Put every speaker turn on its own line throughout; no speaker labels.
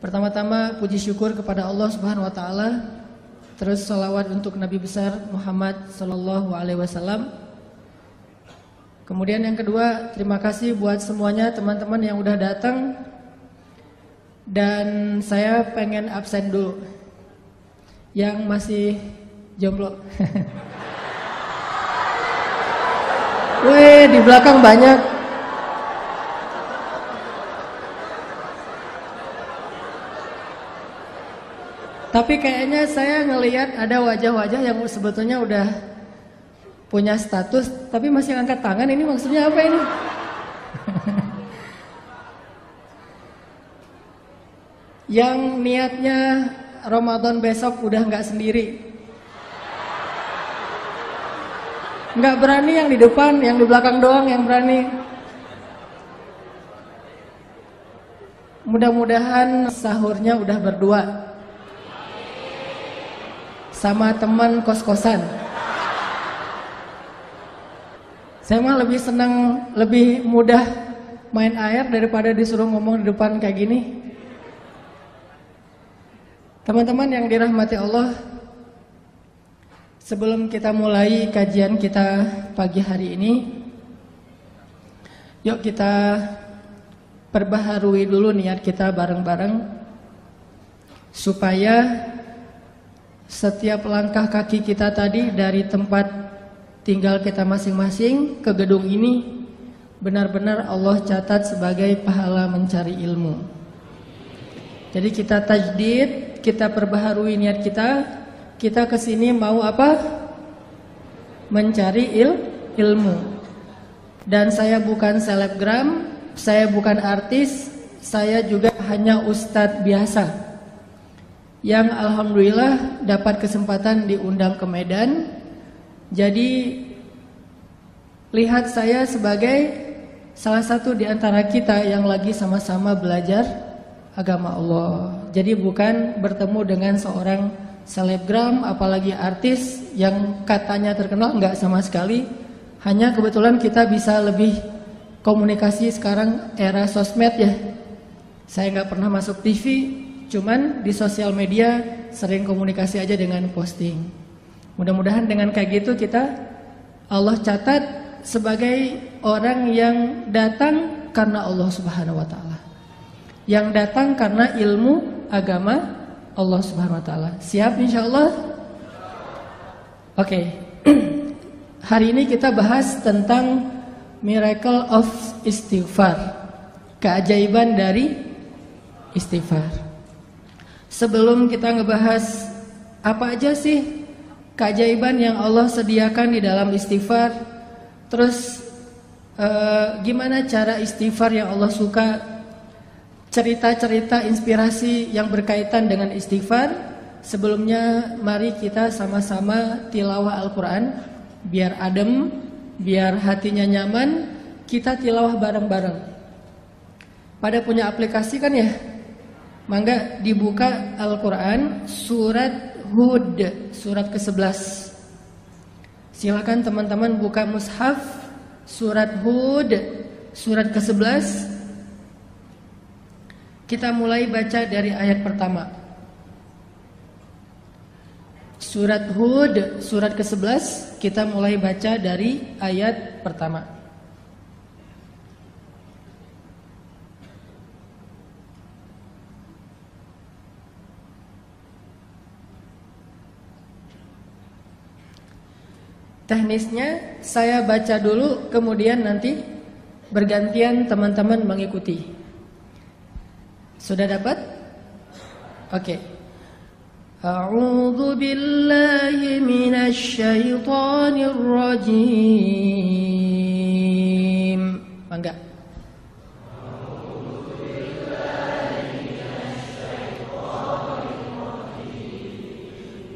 Pertama-tama puji syukur kepada Allah Subhanahu wa taala, terus salawat untuk Nabi besar Muhammad sallallahu alaihi wasallam. Kemudian yang kedua, terima kasih buat semuanya teman-teman yang udah datang. Dan saya pengen absen dulu. Yang masih jomblo. Wih, di belakang banyak. Tapi kayaknya saya ngelihat ada wajah-wajah yang sebetulnya udah punya status, tapi masih angkat tangan. Ini maksudnya apa ini? Yang niatnya Ramadan besok udah nggak sendiri. Nggak berani yang di depan, yang di belakang doang yang berani. Mudah-mudahan sahurnya udah berdua sama teman kos-kosan. Saya mah lebih senang, lebih mudah main air daripada disuruh ngomong di depan kayak gini. Teman-teman yang dirahmati Allah, sebelum kita mulai kajian kita pagi hari ini, yuk kita perbaharui dulu niat kita bareng-bareng, supaya setiap langkah kaki kita tadi dari tempat tinggal kita masing-masing ke gedung ini benar-benar Allah catat sebagai pahala mencari ilmu. Jadi kita tajdid, kita perbaharui niat kita. Kita kesini mau apa? Mencari ilmu. Dan saya bukan selebgram, saya bukan artis, saya juga hanya ustadz biasa yang alhamdulillah dapat kesempatan diundang ke Medan. Jadi lihat saya sebagai salah satu di antara kita yang lagi sama-sama belajar agama Allah. Jadi bukan bertemu dengan seorang selebgram apalagi artis yang katanya terkenal, enggak sama sekali. Hanya kebetulan kita bisa lebih komunikasi sekarang era sosmed ya. Saya nggak pernah masuk TV, cuman di sosial media sering komunikasi aja dengan posting. Mudah-mudahan dengan kayak gitu kita Allah catat sebagai orang yang datang karena Allah Subhanahu wa taala. Yang datang karena ilmu agama Allah Subhanahu wa taala. Siap insyaallah? Oke. Hari ini kita bahas tentang miracle of istighfar. Keajaiban dari istighfar. Sebelum kita ngebahas apa aja sih keajaiban yang Allah sediakan di dalam istighfar, terus gimana cara istighfar yang Allah suka, cerita-cerita inspirasi yang berkaitan dengan istighfar. Sebelumnya mari kita sama-sama tilawah Al-Quran, biar adem, biar hatinya nyaman. Kita tilawah bareng-bareng. Pada punya aplikasi kan ya? Mangga dibuka Al-Quran surat Hud, surat ke-11. Silakan teman-teman buka mushaf surat Hud, surat ke-11. Kita mulai baca dari ayat pertama. Surat Hud, surat ke-11, kita mulai baca dari ayat pertama. Teknisnya saya baca dulu, kemudian nanti bergantian teman-teman mengikuti. Sudah dapat? Oke. A'udzu billahi minasy syaithanir rajim. Mangga.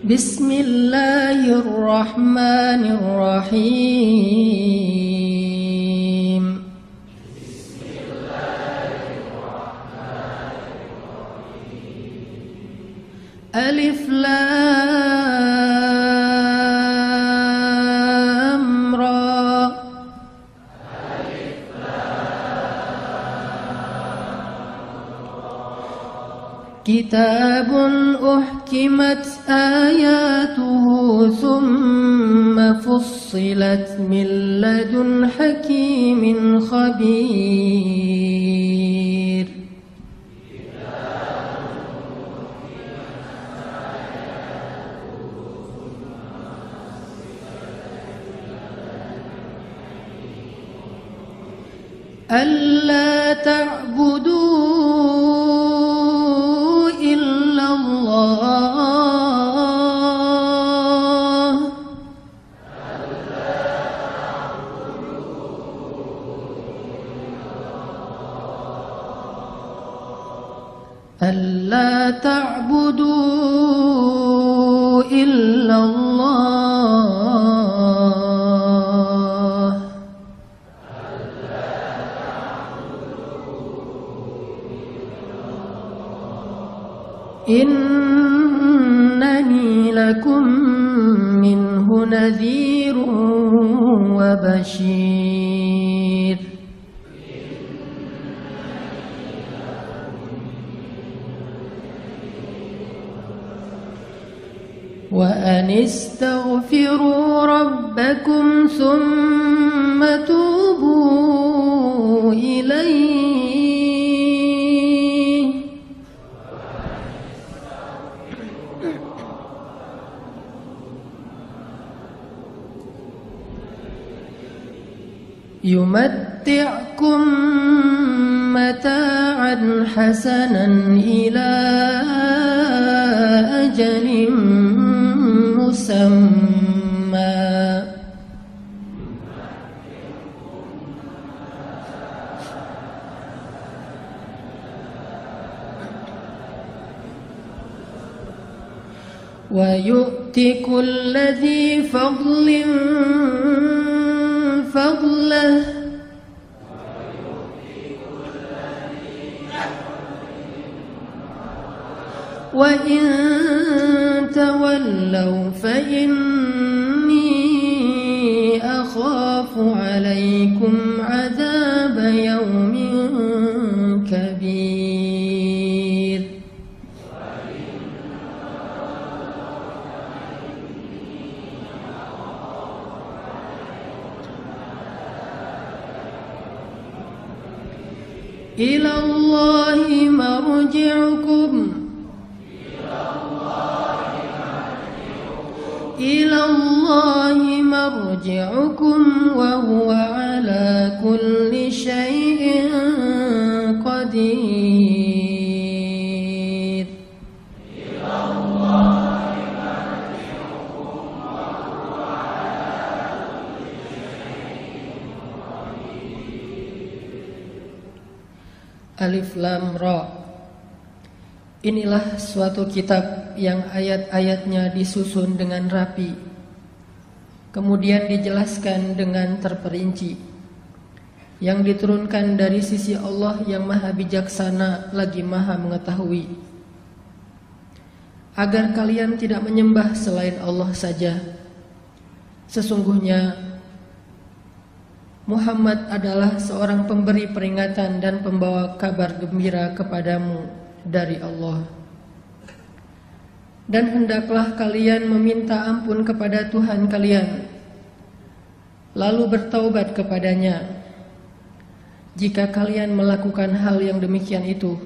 Bismillahirrahmanirrahim. Alif Lam Ra. كتاب أحكمت آياته ثم فصلت من لدن حكيم خبير ألا تعبدوا إلا الله ألا تعبدوا إلا الله إنني لكم منه نذير وبشير وأن استغفروا ربكم ثم توبوا إليه يمتعكم متاعا حسنا إلى أجل مسمى ويؤتي كل ذي فضل فضله وإن تولوا فإني أخاف عليكم عذاب يوم كبير إلى الله مرجعكم إلى الله مرجعكم وهو على كل شيء قدير إلى الله مرجعكم وهو على كل شيء قدير. Alif Lam Ra. Inilah suatu kitab yang ayat-ayatnya disusun dengan rapi, kemudian dijelaskan dengan terperinci, yang diturunkan dari sisi Allah yang maha bijaksana lagi maha mengetahui, agar kalian tidak menyembah selain Allah saja. Sesungguhnya Muhammad adalah seorang pemberi peringatan dan pembawa kabar gembira kepadamu dari Allah. Dan hendaklah kalian meminta ampun kepada Tuhan kalian, lalu bertaubat kepadanya. Jika kalian melakukan hal yang demikian itu,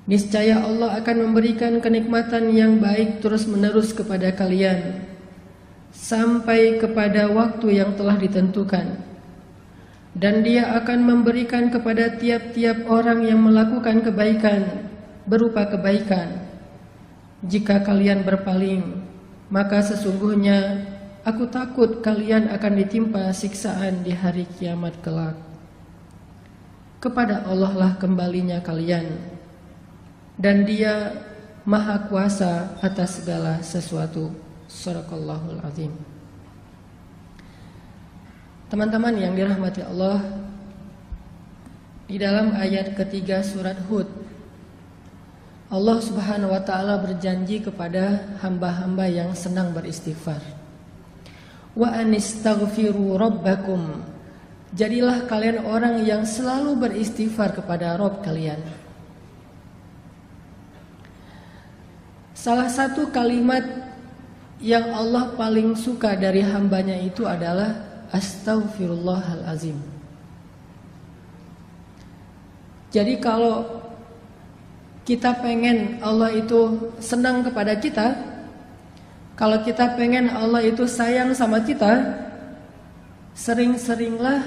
niscaya Allah akan memberikan kenikmatan yang baik terus-menerus kepada kalian sampai kepada waktu yang telah ditentukan. Dan Dia akan memberikan kepada tiap-tiap orang yang melakukan kebaikan berupa kebaikan. Jika kalian berpaling, maka sesungguhnya aku takut kalian akan ditimpa siksaan di hari kiamat kelak. Kepada Allah lah kembalinya kalian, dan Dia Maha Kuasa atas segala sesuatu. Shadaqallahul Azim. Teman-teman yang dirahmati Allah, di dalam ayat ketiga surat Hud, Allah Subhanahu wa ta'ala berjanji kepada hamba-hamba yang senang beristighfar. Wa anistaghfiru rabbakum. Jadilah kalian orang yang selalu beristighfar kepada Rabb kalian. Salah satu kalimat yang Allah paling suka dari hambanya itu adalah astaghfirullahalazim. Jadi kalau kita pengen Allah itu senang kepada kita, kalau kita pengen Allah itu sayang sama kita, sering-seringlah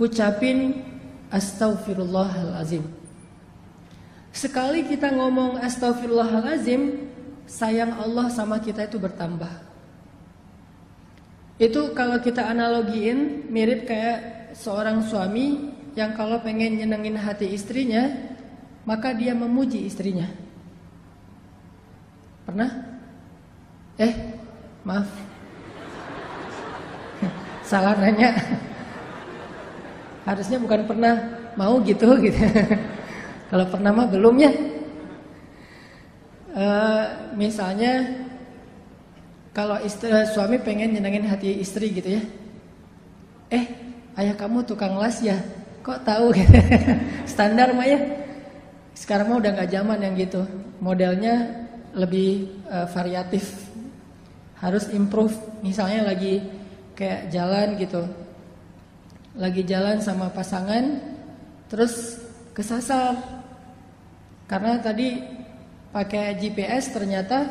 ucapin astaghfirullahalazim. Sekali kita ngomong astaghfirullahalazim, sayang Allah sama kita itu bertambah. Itu kalau kita analogiin mirip kayak seorang suami yang kalau pengen nyenengin hati istrinya, maka dia memuji istrinya. Pernah? Maaf, salah nanya. Harusnya bukan pernah, mau gitu. Kalau pernah mah belum ya. Misalnya kalau suami pengen nyenengin hati istri gitu ya. Ayah kamu tukang las ya? Kok tahu? Standar mah ya. Sekarang mah udah gak zaman yang gitu. Modelnya lebih variatif. Harus improve. Misalnya lagi kayak jalan gitu, lagi jalan sama pasangan, terus kesasar karena tadi pakai GPS ternyata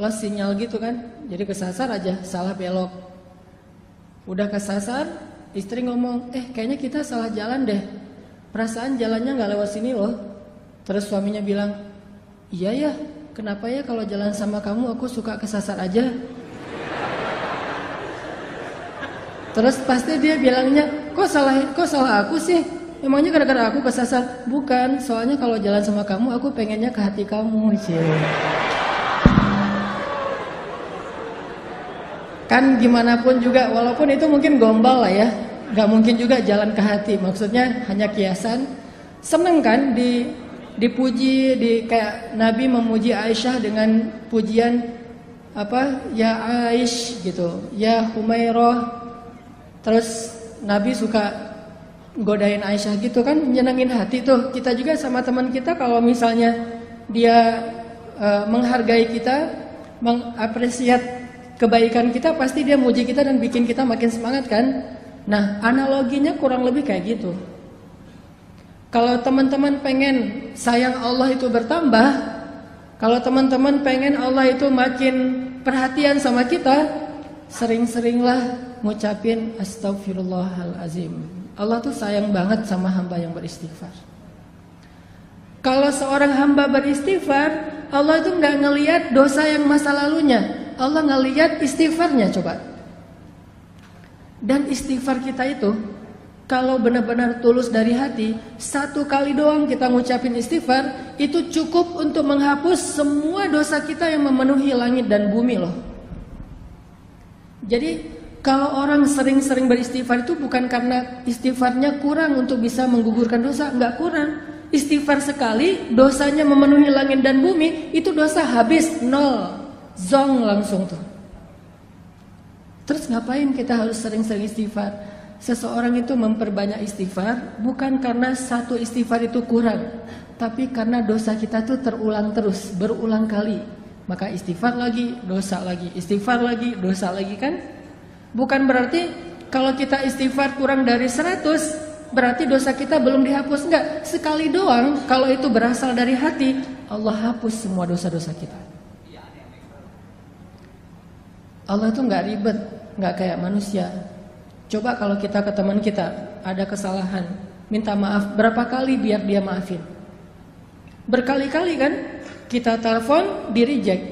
lost sinyal gitu kan, jadi kesasar aja, salah belok. Udah kesasar, istri ngomong, kayaknya kita salah jalan deh, perasaan jalannya gak lewat sini loh. Terus suaminya bilang, iya ya, kenapa ya kalau jalan sama kamu aku suka kesasar aja. Terus pasti dia bilangnya, kok salah aku sih? Emangnya gara-gara aku kesasar? Bukan, soalnya kalau jalan sama kamu aku pengennya ke hati kamu. Kan gimana pun juga, walaupun itu mungkin gombal lah ya, gak mungkin juga jalan ke hati. Maksudnya hanya kiasan. Seneng kan dipuji, kayak Nabi memuji Aisyah dengan pujian apa? Ya Aish gitu, ya Humairah. Terus Nabi suka godain Aisyah gitu kan, nyenengin hati tuh. Kita juga sama teman kita kalau misalnya dia menghargai kita, mengapresiat kebaikan kita, pasti dia muji kita dan bikin kita makin semangat kan. Nah, analoginya kurang lebih kayak gitu. Kalau teman-teman pengen sayang Allah itu bertambah, kalau teman-teman pengen Allah itu makin perhatian sama kita, sering-seringlah ngucapin astaghfirullahalazim. Allah tuh sayang banget sama hamba yang beristighfar. Kalau seorang hamba beristighfar, Allah itu nggak ngelihat dosa yang masa lalunya, Allah ngelihat istighfarnya. Coba. Dan istighfar kita itu, kalau benar-benar tulus dari hati, satu kali doang kita ngucapin istighfar, itu cukup untuk menghapus semua dosa kita yang memenuhi langit dan bumi loh. Jadi kalau orang sering-sering beristighfar itu bukan karena istighfarnya kurang untuk bisa menggugurkan dosa, enggak kurang. Istighfar sekali, dosanya memenuhi langit dan bumi, itu dosa habis, nol, zong langsung tuh. Terus ngapain kita harus sering-sering istighfar? Seseorang itu memperbanyak istighfar bukan karena satu istighfar itu kurang, tapi karena dosa kita tuh terulang terus, berulang kali. Maka istighfar lagi, dosa lagi, istighfar lagi, dosa lagi kan? Bukan berarti kalau kita istighfar kurang dari 100, berarti dosa kita belum dihapus. Enggak, sekali doang kalau itu berasal dari hati, Allah hapus semua dosa-dosa kita. Allah itu enggak ribet, enggak kayak manusia. Coba kalau kita ke teman kita ada kesalahan, minta maaf berapa kali biar dia maafin? Berkali-kali kan? Kita telepon, di reject.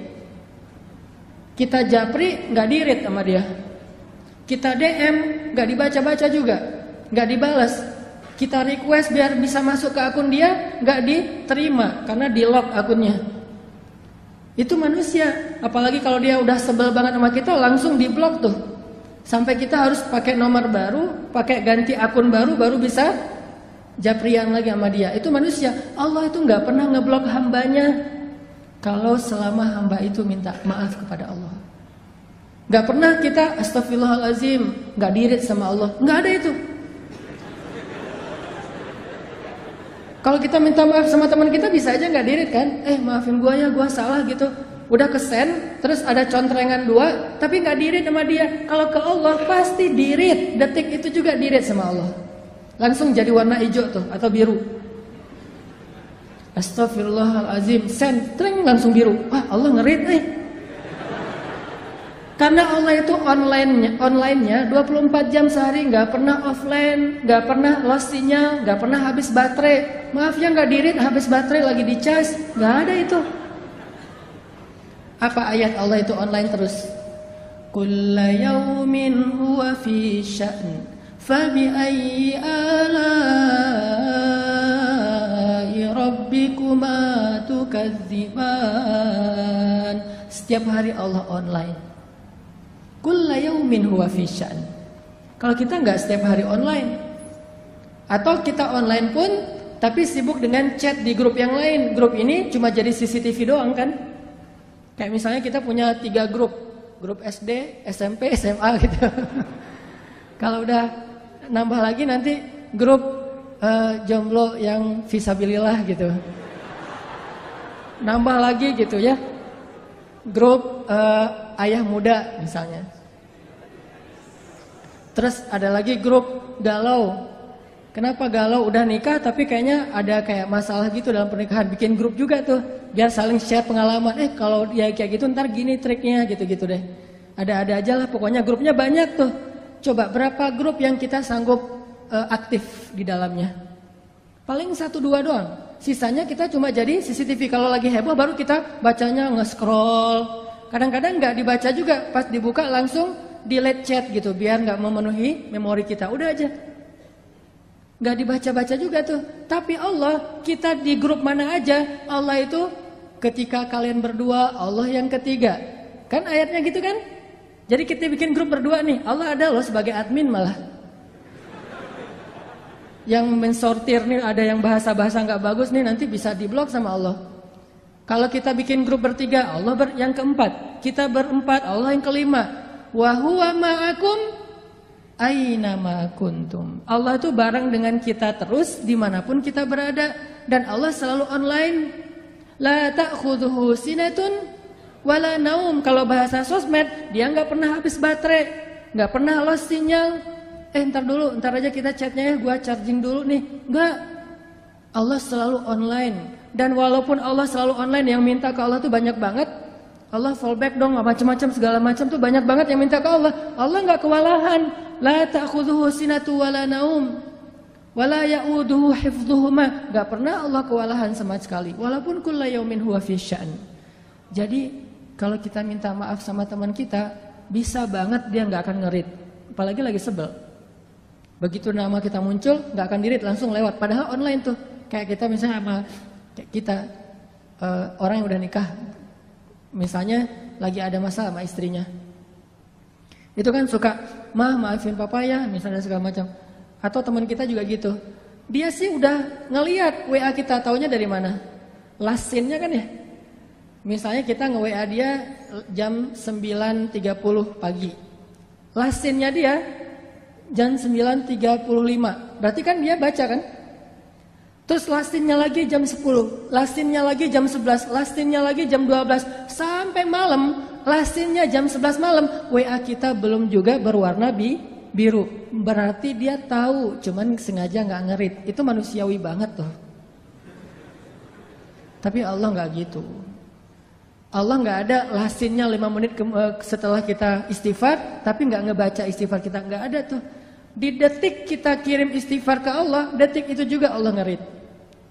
Kita japri, enggak di-read sama dia. Kita DM, gak dibaca-baca juga, gak dibalas. Kita request biar bisa masuk ke akun dia, gak diterima karena di lock akunnya. Itu manusia. Apalagi kalau dia udah sebel banget sama kita, langsung di blok tuh. Sampai kita harus pakai nomor baru, pakai ganti akun baru, baru bisa japrian lagi sama dia. Itu manusia. Allah itu gak pernah ngeblok hambanya kalau selama hamba itu minta maaf kepada Allah. Gak pernah kita astagfirullahalazim, gak dirit sama Allah. Gak ada itu. Kalau kita minta maaf sama teman kita bisa aja nggak dirit kan? Maafin gua ya, gua salah gitu. Udah kesen, terus ada contrengan 2, tapi nggak dirit sama dia. Kalau ke Allah pasti dirit, detik itu juga dirit sama Allah. Langsung jadi warna hijau tuh atau biru. Astagfirullahalazim, sentreng langsung biru. Wah, Allah ngerit Karena Allah itu online-nya 24 jam sehari, nggak pernah offline, nggak pernah lost sinyal, nggak pernah habis baterai. Maaf ya nggak dirit, habis baterai lagi dicas, nggak ada itu. Apa ayat Allah itu online terus? Kulla yaumin huwa fi sya'n, fabi ayyi ala'i rabbikuma tukadziban. Setiap hari Allah online. Kulla yaumin huwa fi sya'n. Kalau kita nggak setiap hari online, atau kita online pun tapi sibuk dengan chat di grup yang lain. Grup ini cuma jadi CCTV doang kan? Kayak misalnya kita punya 3 grup SD, SMP, SMA gitu. Kalau udah nambah lagi nanti grup jomblo yang visabilillah gitu. Nambah lagi gitu ya. Grup ayah muda misalnya. Terus ada lagi grup galau. Kenapa galau? Udah nikah tapi kayaknya ada kayak masalah gitu dalam pernikahan. Bikin grup juga tuh biar saling share pengalaman. Kalau dia kayak gitu ntar gini triknya gitu-gitu deh. Ada-ada aja lah pokoknya, grupnya banyak tuh. Coba berapa grup yang kita sanggup aktif di dalamnya? Paling 1-2 doang. Sisanya kita cuma jadi CCTV. Kalau lagi heboh baru kita bacanya nge-scroll. Kadang-kadang nggak dibaca juga, pas dibuka langsung delete chat gitu biar nggak memenuhi memori kita. Udah aja. Gak dibaca-baca juga tuh. Tapi Allah, kita di grup mana aja, Allah itu ketika kalian berdua, Allah yang ketiga. Kan ayatnya gitu kan? Jadi kita bikin grup berdua nih, Allah ada loh sebagai admin malah. Yang mensortir nih, ada yang bahasa-bahasa gak bagus nih, nanti bisa diblok sama Allah. Kalau kita bikin grup bertiga, Allah yang keempat. Kita berempat, Allah yang kelima. Wa huwa ma'akum aina ma kuntum. Allah itu bareng dengan kita terus dimanapun kita berada. Dan Allah selalu online. La ta'khudhuhu sinatun wala naum. Kalau bahasa sosmed, dia gak pernah habis baterai, gak pernah lost sinyal. Ntar aja kita chatnya ya, gua charging dulu nih. Enggak. Allah selalu online. Dan walaupun Allah selalu online, yang minta ke Allah tuh banyak banget. Allah fallback dong, macam-macam segala macam tuh banyak banget yang minta ke Allah. Allah nggak kewalahan. La ta'khudhuhu sinatu wala naum wala ya'uduhu hifdhuhuma. Nggak pernah Allah kewalahan sama sekali. Walaupun kulla yaumin huwa fi sya'n. Jadi kalau kita minta maaf sama teman kita, bisa banget dia nggak akan ngerit. Apalagi lagi sebel. Begitu nama kita muncul, nggak akan dirit, langsung lewat. Padahal online tuh. Kayak kita misalnya sama kita orang yang udah nikah. Misalnya lagi ada masalah sama istrinya, itu kan suka maafin papa ya misalnya segala macam. Atau teman kita juga gitu, dia sih udah ngelihat WA kita, taunya dari mana? Last scene-nya kan ya. Misalnya kita nge-WA dia jam 9.30 pagi, last scene-nya dia jam 9.35, berarti kan dia baca kan. Terus lastinnya lagi jam 10, lastinnya lagi jam 11, lastinnya lagi jam 12, sampai malam, lastinnya jam 11 malam, WA kita belum juga berwarna biru. Berarti dia tahu, cuman sengaja nggak ngerit. Itu manusiawi banget tuh. Tapi Allah nggak gitu. Allah nggak ada lastinnya 5 menit setelah kita istighfar, tapi nggak ngebaca istighfar kita, nggak ada tuh. Di detik kita kirim istighfar ke Allah, detik itu juga Allah ngerit.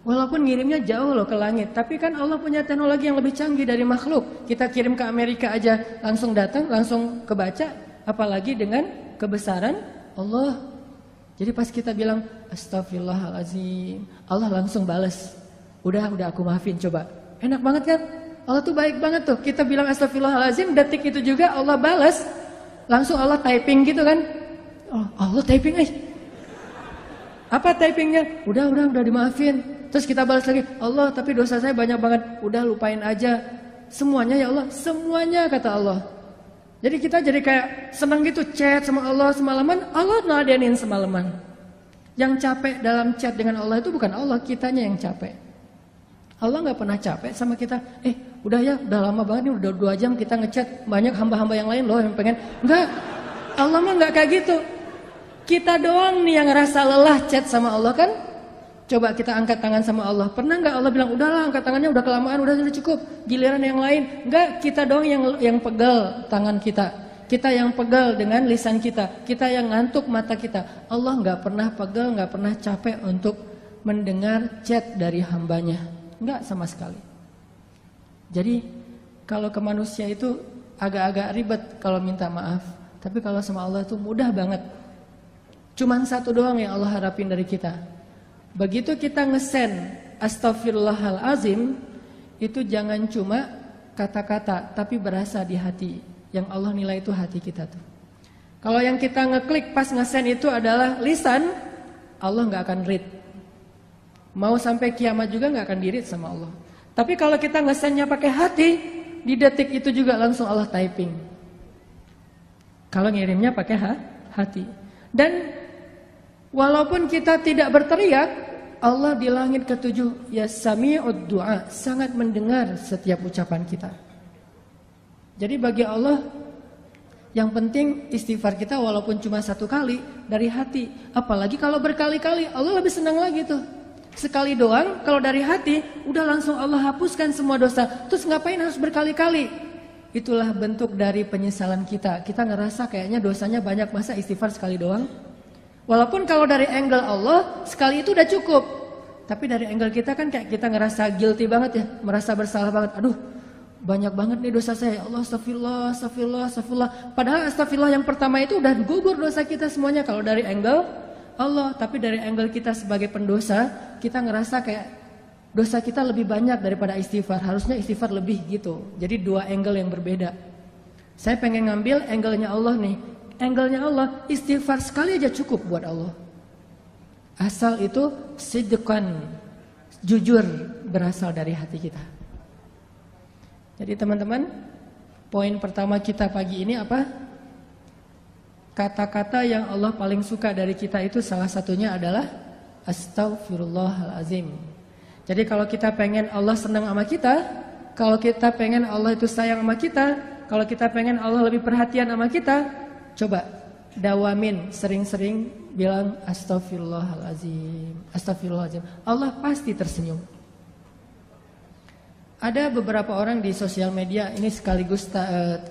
Walaupun ngirimnya jauh loh ke langit, tapi kan Allah punya teknologi yang lebih canggih dari makhluk. Kita kirim ke Amerika aja langsung datang, langsung kebaca, apalagi dengan kebesaran Allah. Jadi pas kita bilang astagfirullahalazim, Allah langsung balas. Udah aku maafin, coba. Enak banget kan? Allah tuh baik banget tuh. Kita bilang astagfirullahalazim, detik itu juga Allah balas. Langsung Allah typing gitu kan? Oh, Allah typing Apa typingnya? Udah dimaafin. Terus kita balas lagi, Allah tapi dosa saya banyak banget. Udah lupain aja. Semuanya ya Allah, semuanya kata Allah. Jadi kita jadi kayak senang gitu chat sama Allah semalaman. Allah ngeladenin semalaman. Yang capek dalam chat dengan Allah itu bukan Allah, kitanya yang capek. Allah nggak pernah capek sama kita. Udah ya, udah lama banget nih, udah 2 jam kita ngechat, banyak hamba-hamba yang lain loh yang pengen. Enggak, Allah mah nggak kayak gitu. Kita doang nih yang ngerasa lelah chat sama Allah kan. Coba kita angkat tangan sama Allah. Pernah nggak Allah bilang, udahlah angkat tangannya, udah kelamaan, udah cukup, giliran yang lain. Enggak, kita doang yang pegal tangan kita. Kita yang pegal dengan lisan kita. Kita yang ngantuk mata kita. Allah nggak pernah pegal, nggak pernah capek untuk mendengar chat dari hambanya. Nggak sama sekali. Jadi kalau ke manusia itu agak-agak ribet kalau minta maaf. Tapi kalau sama Allah itu mudah banget. Cuman satu doang yang Allah harapin dari kita. Begitu kita ngesen Astaghfirullahalazim, itu jangan cuma kata-kata, tapi berasa di hati. Yang Allah nilai itu hati kita tuh. Kalau yang kita ngeklik pas ngesen itu adalah lisan, Allah nggak akan read. Mau sampai kiamat juga nggak akan di-read sama Allah. Tapi kalau kita ngesennya pakai hati, di detik itu juga langsung Allah typing. Kalau ngirimnya pakai hati. Dan walaupun kita tidak berteriak, Allah di langit ke-7 ya sami'ud du'a, sangat mendengar setiap ucapan kita. Jadi bagi Allah yang penting istighfar kita walaupun cuma 1 kali dari hati. Apalagi kalau berkali-kali, Allah lebih senang lagi tuh. Sekali doang kalau dari hati udah langsung Allah hapuskan semua dosa. Terus ngapain harus berkali-kali? Itulah bentuk dari penyesalan kita. Kita ngerasa kayaknya dosanya banyak, masa istighfar sekali doang? Walaupun kalau dari angle Allah sekali itu udah cukup. Tapi dari angle kita kan kayak kita ngerasa guilty banget ya, merasa bersalah banget. Aduh, banyak banget nih dosa saya. Allah astagfirullah, astagfirullah, astagfirullah. Padahal astagfirullah yang pertama itu udah gugur dosa kita semuanya kalau dari angle Allah. Tapi dari angle kita sebagai pendosa, kita ngerasa kayak dosa kita lebih banyak daripada istighfar. Harusnya istighfar lebih gitu. Jadi 2 angle yang berbeda. Saya pengen ngambil angle-nya Allah nih. Angle-nya Allah, istighfar sekali aja cukup buat Allah. Asal itu sidqan, jujur, berasal dari hati kita. Jadi teman-teman, poin pertama kita pagi ini apa? Kata-kata yang Allah paling suka dari kita itu salah satunya adalah Astaghfirullahalazim. Jadi kalau kita pengen Allah senang sama kita, kalau kita pengen Allah itu sayang sama kita, kalau kita pengen Allah lebih perhatian sama kita, coba dawamin, sering-sering bilang Astaghfirullahalazim, Astaghfirullahalazim. Allah pasti tersenyum. Ada beberapa orang di sosial media, ini sekaligus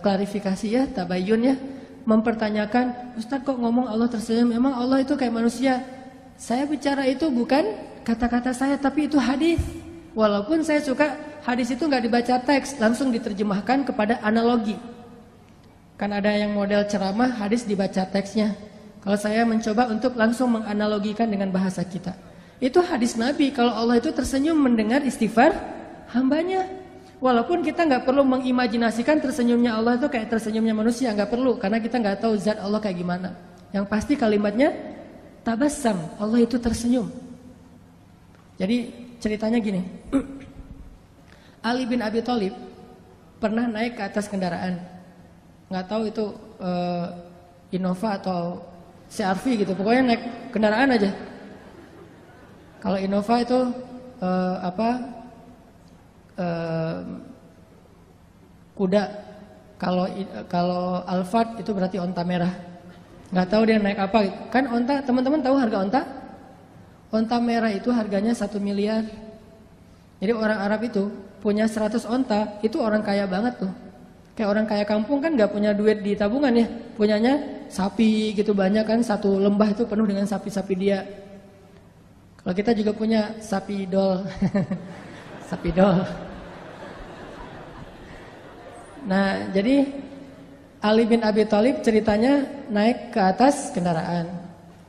klarifikasi ya, tabayun ya, mempertanyakan, Ustaz kok ngomong Allah tersenyum, emang Allah itu kayak manusia? Saya bicara itu bukan kata-kata saya, tapi itu hadis. Walaupun saya suka hadis itu nggak dibaca teks, langsung diterjemahkan kepada analogi. Kan ada yang model ceramah, hadis dibaca teksnya. Kalau saya mencoba untuk langsung menganalogikan dengan bahasa kita. Itu hadis Nabi, kalau Allah itu tersenyum mendengar istighfar hambanya. Walaupun kita nggak perlu mengimajinasikan tersenyumnya Allah itu kayak tersenyumnya manusia, nggak perlu, karena kita nggak tahu zat Allah kayak gimana. Yang pasti kalimatnya tabassam, Allah itu tersenyum. Jadi ceritanya gini, Ali bin Abi Thalib pernah naik ke atas kendaraan, nggak tahu itu Innova atau CR-V gitu, pokoknya naik kendaraan aja. Kalau Innova itu kuda, kalau Alphard itu berarti onta merah. Nggak tahu dia naik apa. Kan onta, teman-teman tahu harga onta? Onta merah itu harganya 1 miliar. Jadi orang Arab itu punya 100 onta, itu orang kaya banget tuh. Kayak orang kaya kampung kan nggak punya duit di tabungan ya, punyanya sapi gitu banyak kan, satu lembah itu penuh dengan sapi-sapi dia. Kalau kita juga punya sapi idol, sapi idol. Nah, jadi Ali bin Abi Thalib ceritanya naik ke atas kendaraan.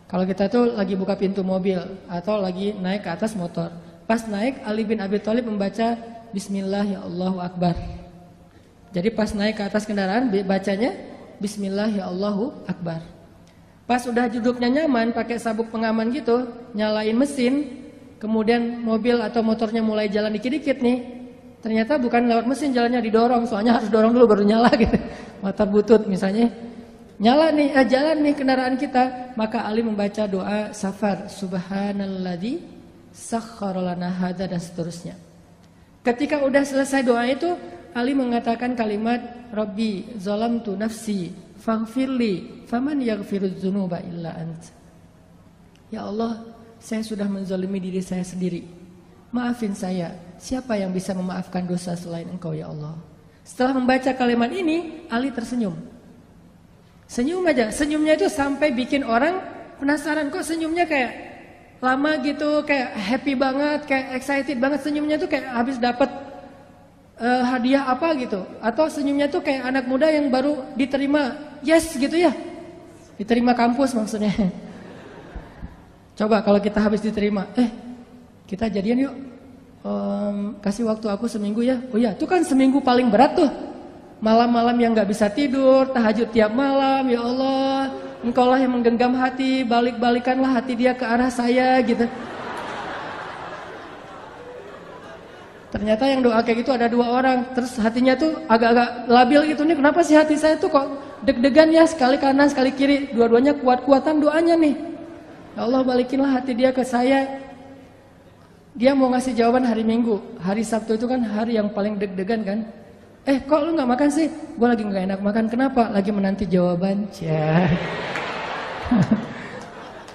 Kalau kita tuh lagi buka pintu mobil atau lagi naik ke atas motor. Pas naik, Ali bin Abi Thalib membaca Bismillah ya Allahu Akbar. Jadi pas naik ke atas kendaraan bacanya Bismillah ya Allahu Akbar. Pas udah duduknya nyaman pakai sabuk pengaman gitu, nyalain mesin, kemudian mobil atau motornya mulai jalan dikit-dikit nih. Ternyata bukan lewat mesin jalannya, didorong, soalnya harus dorong dulu baru nyala gitu. Motor butut misalnya. Nyala nih, jalan nih kendaraan kita. Maka Ali membaca doa safar, subhanalladzi sakhkhara lana hadza, dan seterusnya. Ketika udah selesai doa itu, Ali mengatakan kalimat Rabbi zalamtu nafsi faghfirli faman yaghfirudz dzunuba illa ant. Ya Allah, saya sudah menzalimi diri saya sendiri. Maafin saya. Siapa yang bisa memaafkan dosa selain Engkau ya Allah? Setelah membaca kalimat ini, Ali tersenyum. Senyum aja. Senyumnya itu sampai bikin orang penasaran, kok senyumnya kayak lama gitu, kayak happy banget, kayak excited banget. Senyumnya tuh kayak habis dapat hadiah apa gitu. Atau senyumnya tuh kayak anak muda yang baru diterima yes gitu ya. Diterima kampus maksudnya. Coba kalau kita habis diterima, kita jadian yuk. Kasih waktu aku seminggu ya. Oh ya, itu kan seminggu paling berat tuh. Malam-malam yang gak bisa tidur, tahajud tiap malam. Ya Allah, Engkau lah yang menggenggam hati, balik-balikanlah hati dia ke arah saya gitu. Ternyata yang doa kayak gitu ada 2 orang. Terus hatinya tuh agak-agak labil gitu nih. Kenapa sih hati saya tuh kok deg-degan ya, sekali kanan sekali kiri, dua-duanya kuat-kuatan doanya nih. Ya Allah, balikinlah hati dia ke saya. Dia mau ngasih jawaban hari Minggu. Hari Sabtu itu kan hari yang paling deg-degan kan. Kok lu gak makan sih? Gue lagi gak enak makan. Kenapa? Lagi menanti jawaban.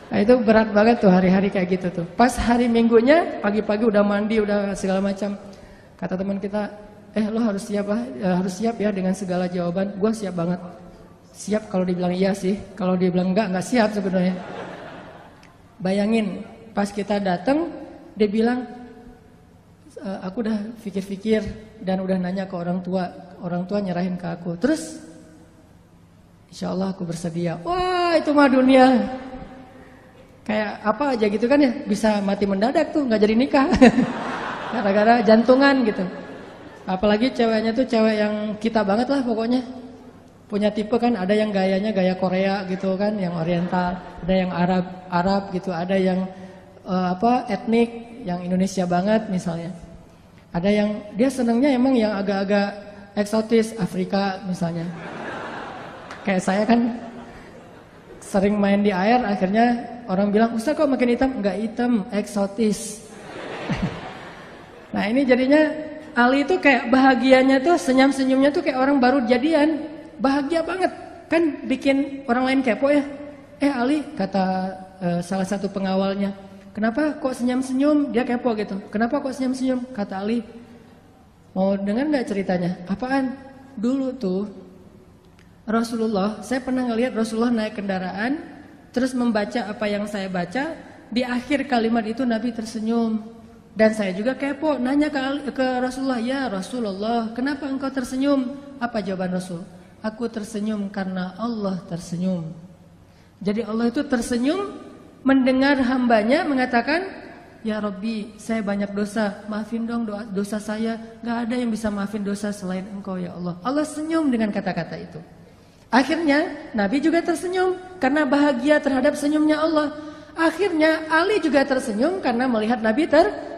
Nah, itu berat banget tuh hari-hari kayak gitu tuh. Pas hari Minggunya, pagi-pagi udah mandi, udah segala macam. Kata teman kita, lu harus siap harus siap ya dengan segala jawaban. Gue siap banget. Siap kalau dibilang iya sih. Kalau dibilang enggak siap sebenarnya. Bayangin, pas kita datang, dia bilang, aku udah pikir-pikir dan udah nanya ke orang tua. Orang tua nyerahin ke aku. Terus, insya Allah aku bersedia. Wah, itu mah dunia. Kayak apa aja gitu kan ya. Bisa mati mendadak tuh, gak jadi nikah. Gara-gara jantungan gitu. Apalagi ceweknya tuh cewek yang kita banget lah pokoknya. Punya tipe kan, ada yang gayanya gaya Korea gitu kan, yang oriental. Ada yang Arab gitu, ada yang etnik yang Indonesia banget misalnya. Ada yang dia senengnya emang yang agak-agak eksotis, Afrika misalnya. Kayak saya kan sering main di air, akhirnya orang bilang, "Ustaz kok makin hitam?" Enggak hitam, eksotis. Nah, ini jadinya Ali itu kayak bahagianya tuh, senyum-senyumnya tuh kayak orang baru jadian. Bahagia banget. Kan bikin orang lain kepo ya. Ali, kata salah satu pengawalnya, "Kenapa kok senyum-senyum?" Dia kepo gitu. "Kenapa kok senyum-senyum?" Kata Ali, "Mau dengar gak ceritanya?" "Apaan?" "Dulu tuh Rasulullah, saya pernah ngelihat Rasulullah naik kendaraan, terus membaca apa yang saya baca. Di akhir kalimat itu Nabi tersenyum. Dan saya juga kepo, nanya ke Rasulullah, "Ya Rasulullah, kenapa engkau tersenyum?" Apa jawaban Rasul? "Aku tersenyum karena Allah tersenyum." Jadi Allah itu tersenyum mendengar hambanya mengatakan, "Ya Rabbi, saya banyak dosa, maafin dong dosa saya. Gak ada yang bisa maafin dosa selain Engkau ya Allah." Allah senyum dengan kata-kata itu. Akhirnya Nabi juga tersenyum karena bahagia terhadap senyumnya Allah. Akhirnya Ali juga tersenyum karena melihat Nabi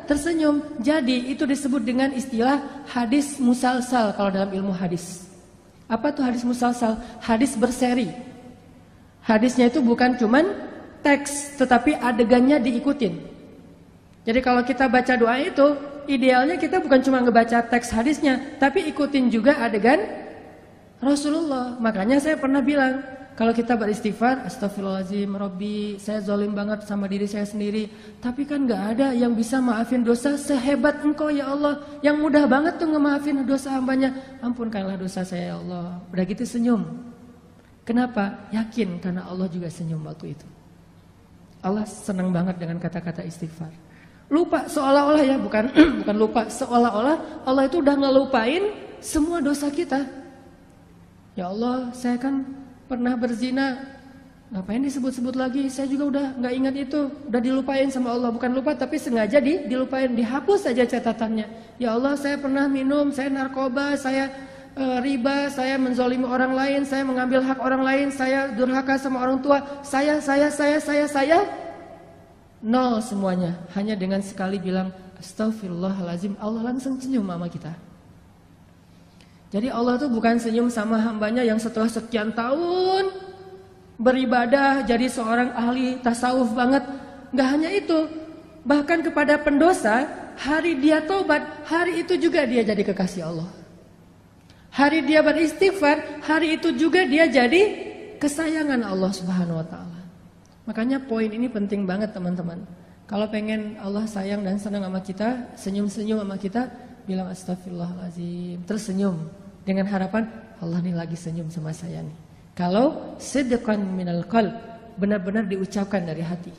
tersenyum. Jadi itu disebut dengan istilah hadis musalsal kalau dalam ilmu hadis. Apa tuh hadis musalsal? Hadis berseri. Hadisnya itu bukan cuman teks, tetapi adegannya diikutin. Jadi kalau kita baca doa itu, idealnya kita bukan cuma ngebaca teks hadisnya, tapi ikutin juga adegan Rasulullah. Makanya saya pernah bilang, kalau kita beristighfar, astagfirullahaladzim, Rabbi, saya zalim banget sama diri saya sendiri. Tapi kan gak ada yang bisa maafin dosa sehebat Engkau ya Allah. Yang mudah banget tuh ngemaafin dosa hambanya. Ampunkanlah dosa saya ya Allah. Udah gitu senyum. Kenapa? Yakin karena Allah juga senyum waktu itu. Allah senang banget dengan kata-kata istighfar. Lupa seolah-olah ya, bukan lupa, seolah-olah Allah itu udah ngelupain semua dosa kita. Ya Allah, saya kan pernah berzina. Ngapain disebut-sebut lagi? Saya juga udah nggak ingat itu, udah dilupain sama Allah. Bukan lupa, tapi sengaja dilupain, dihapus saja catatannya. Ya Allah, saya pernah minum, saya narkoba, saya riba, saya menzalimi orang lain, saya mengambil hak orang lain, saya durhaka sama orang tua, saya nol semuanya. Hanya dengan sekali bilang astagfirullahaladzim, Allah langsung senyum sama kita. Jadi Allah tuh bukan senyum sama hambanya yang setelah sekian tahun beribadah, jadi seorang ahli tasawuf banget. Gak hanya itu, bahkan kepada pendosa, hari dia taubat, hari itu juga dia jadi kekasih Allah. Hari dia beristighfar, hari itu juga dia jadi kesayangan Allah Subhanahu wa taala. Makanya poin ini penting banget teman-teman. Kalau pengen Allah sayang dan senang sama kita, senyum-senyum sama kita, bilang astagfirullahaladzim, terus senyum dengan harapan Allah nih lagi senyum sama saya nih. Kalau sidqan minal qalb, benar-benar diucapkan dari hati.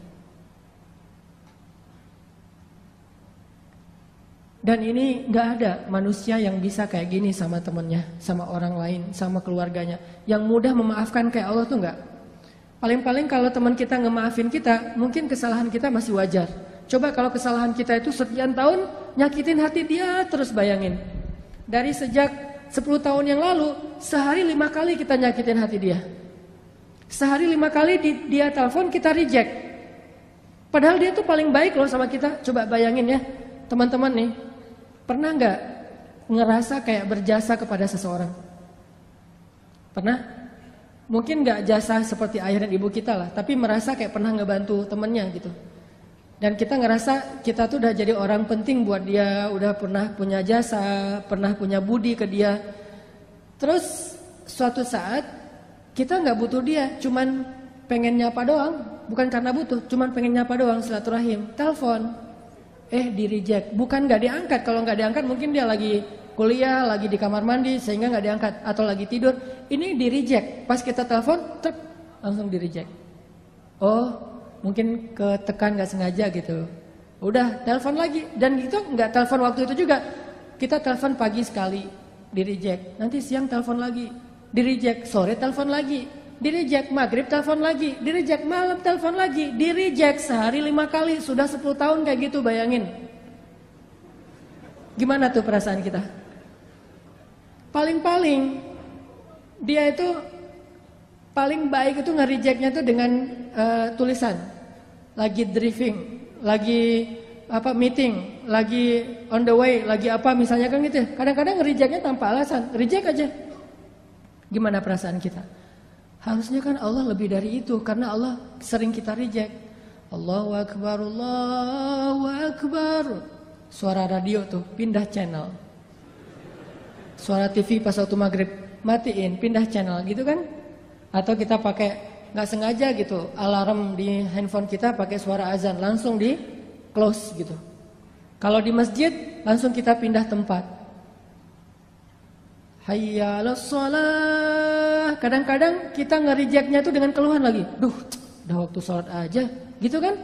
Dan ini gak ada manusia yang bisa kayak gini sama temennya, sama orang lain, sama keluarganya. Yang mudah memaafkan kayak Allah tuh gak. Paling-paling kalau teman kita ngemaafin kita, mungkin kesalahan kita masih wajar. Coba kalau kesalahan kita itu sekian tahun, nyakitin hati dia terus, bayangin. Dari sejak 10 tahun yang lalu, sehari 5 kali kita nyakitin hati dia. Sehari 5 kali dia telepon, kita reject. Padahal dia tuh paling baik loh sama kita. Coba bayangin ya, teman-teman nih. Pernah gak ngerasa kayak berjasa kepada seseorang? Pernah? Mungkin gak jasa seperti ayah dan ibu kita lah, tapi merasa kayak pernah ngebantu temennya gitu. Dan kita ngerasa kita tuh udah jadi orang penting buat dia, udah pernah punya jasa, pernah punya budi ke dia. Terus suatu saat kita gak butuh dia, cuman pengen nyapa doang. Bukan karena butuh, cuman pengen nyapa doang, silaturahim, telepon. Di reject, bukan gak diangkat. Kalau gak diangkat mungkin dia lagi kuliah, lagi di kamar mandi sehingga gak diangkat, atau lagi tidur. Ini di reject, pas kita telepon, langsung di reject. Oh, mungkin ketekan gak sengaja gitu. Udah telepon lagi, dan itu gak telepon waktu itu juga. Kita telepon pagi sekali, di reject. Nanti siang telepon lagi, di reject. Sore telepon lagi, di reject. Maghrib telepon lagi, di reject. Malam telepon lagi, di reject. Sehari 5 kali, sudah 10 tahun kayak gitu, bayangin. Gimana tuh perasaan kita? Paling-paling dia itu paling baik itu nge-rejectnya tuh dengan tulisan. Lagi driving, lagi meeting, lagi on the way, lagi apa misalnya kan gitu. Kadang-kadang nge-rejectnya tanpa alasan, reject aja. Gimana perasaan kita? Harusnya kan Allah lebih dari itu, karena Allah sering kita reject. Allahu Akbar, Allahu Akbar. Suara radio tuh, pindah channel. Suara TV pas waktu maghrib, matiin, pindah channel gitu kan. Atau kita pakai, gak sengaja gitu, alarm di handphone kita pakai suara azan, langsung di close gitu. Kalau di masjid, langsung kita pindah tempat. Hayya 'alas shalah. Kadang-kadang kita nge-rejectnya tuh dengan keluhan lagi. Duh, udah waktu sholat aja, gitu kan?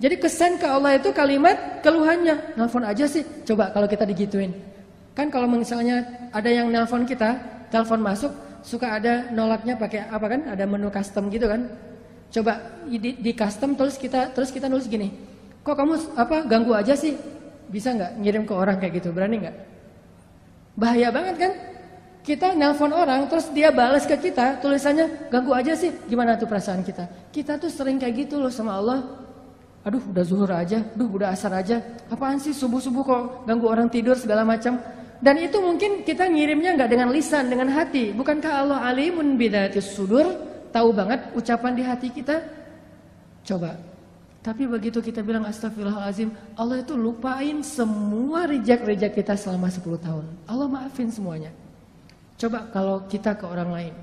Jadi kesan ke Allah itu kalimat keluhannya. Nelfon aja sih. Coba kalau kita digituin. Kan kalau misalnya ada yang nelfon kita, telepon masuk, suka ada nolaknya pakai apa kan? Ada menu custom gitu kan? Coba di custom terus kita nulis gini. Kok kamu ganggu aja sih? Bisa nggak ngirim ke orang kayak gitu? Berani nggak? Bahaya banget kan? Kita nelpon orang terus dia balas ke kita tulisannya ganggu aja sih. Gimana tuh perasaan kita? Kita tuh sering kayak gitu loh sama Allah. Aduh udah zuhur aja, udah asar aja. Apaan sih subuh-subuh kok ganggu orang tidur segala macam. Dan itu mungkin kita ngirimnya gak dengan lisan, dengan hati. Bukankah Allah alimun bidatis sudur? Tahu banget ucapan di hati kita? Coba. Tapi begitu kita bilang astagfirullahaladzim, Allah itu lupain semua reject kita selama 10 tahun. Allah maafin semuanya. Coba kalau kita ke orang lain,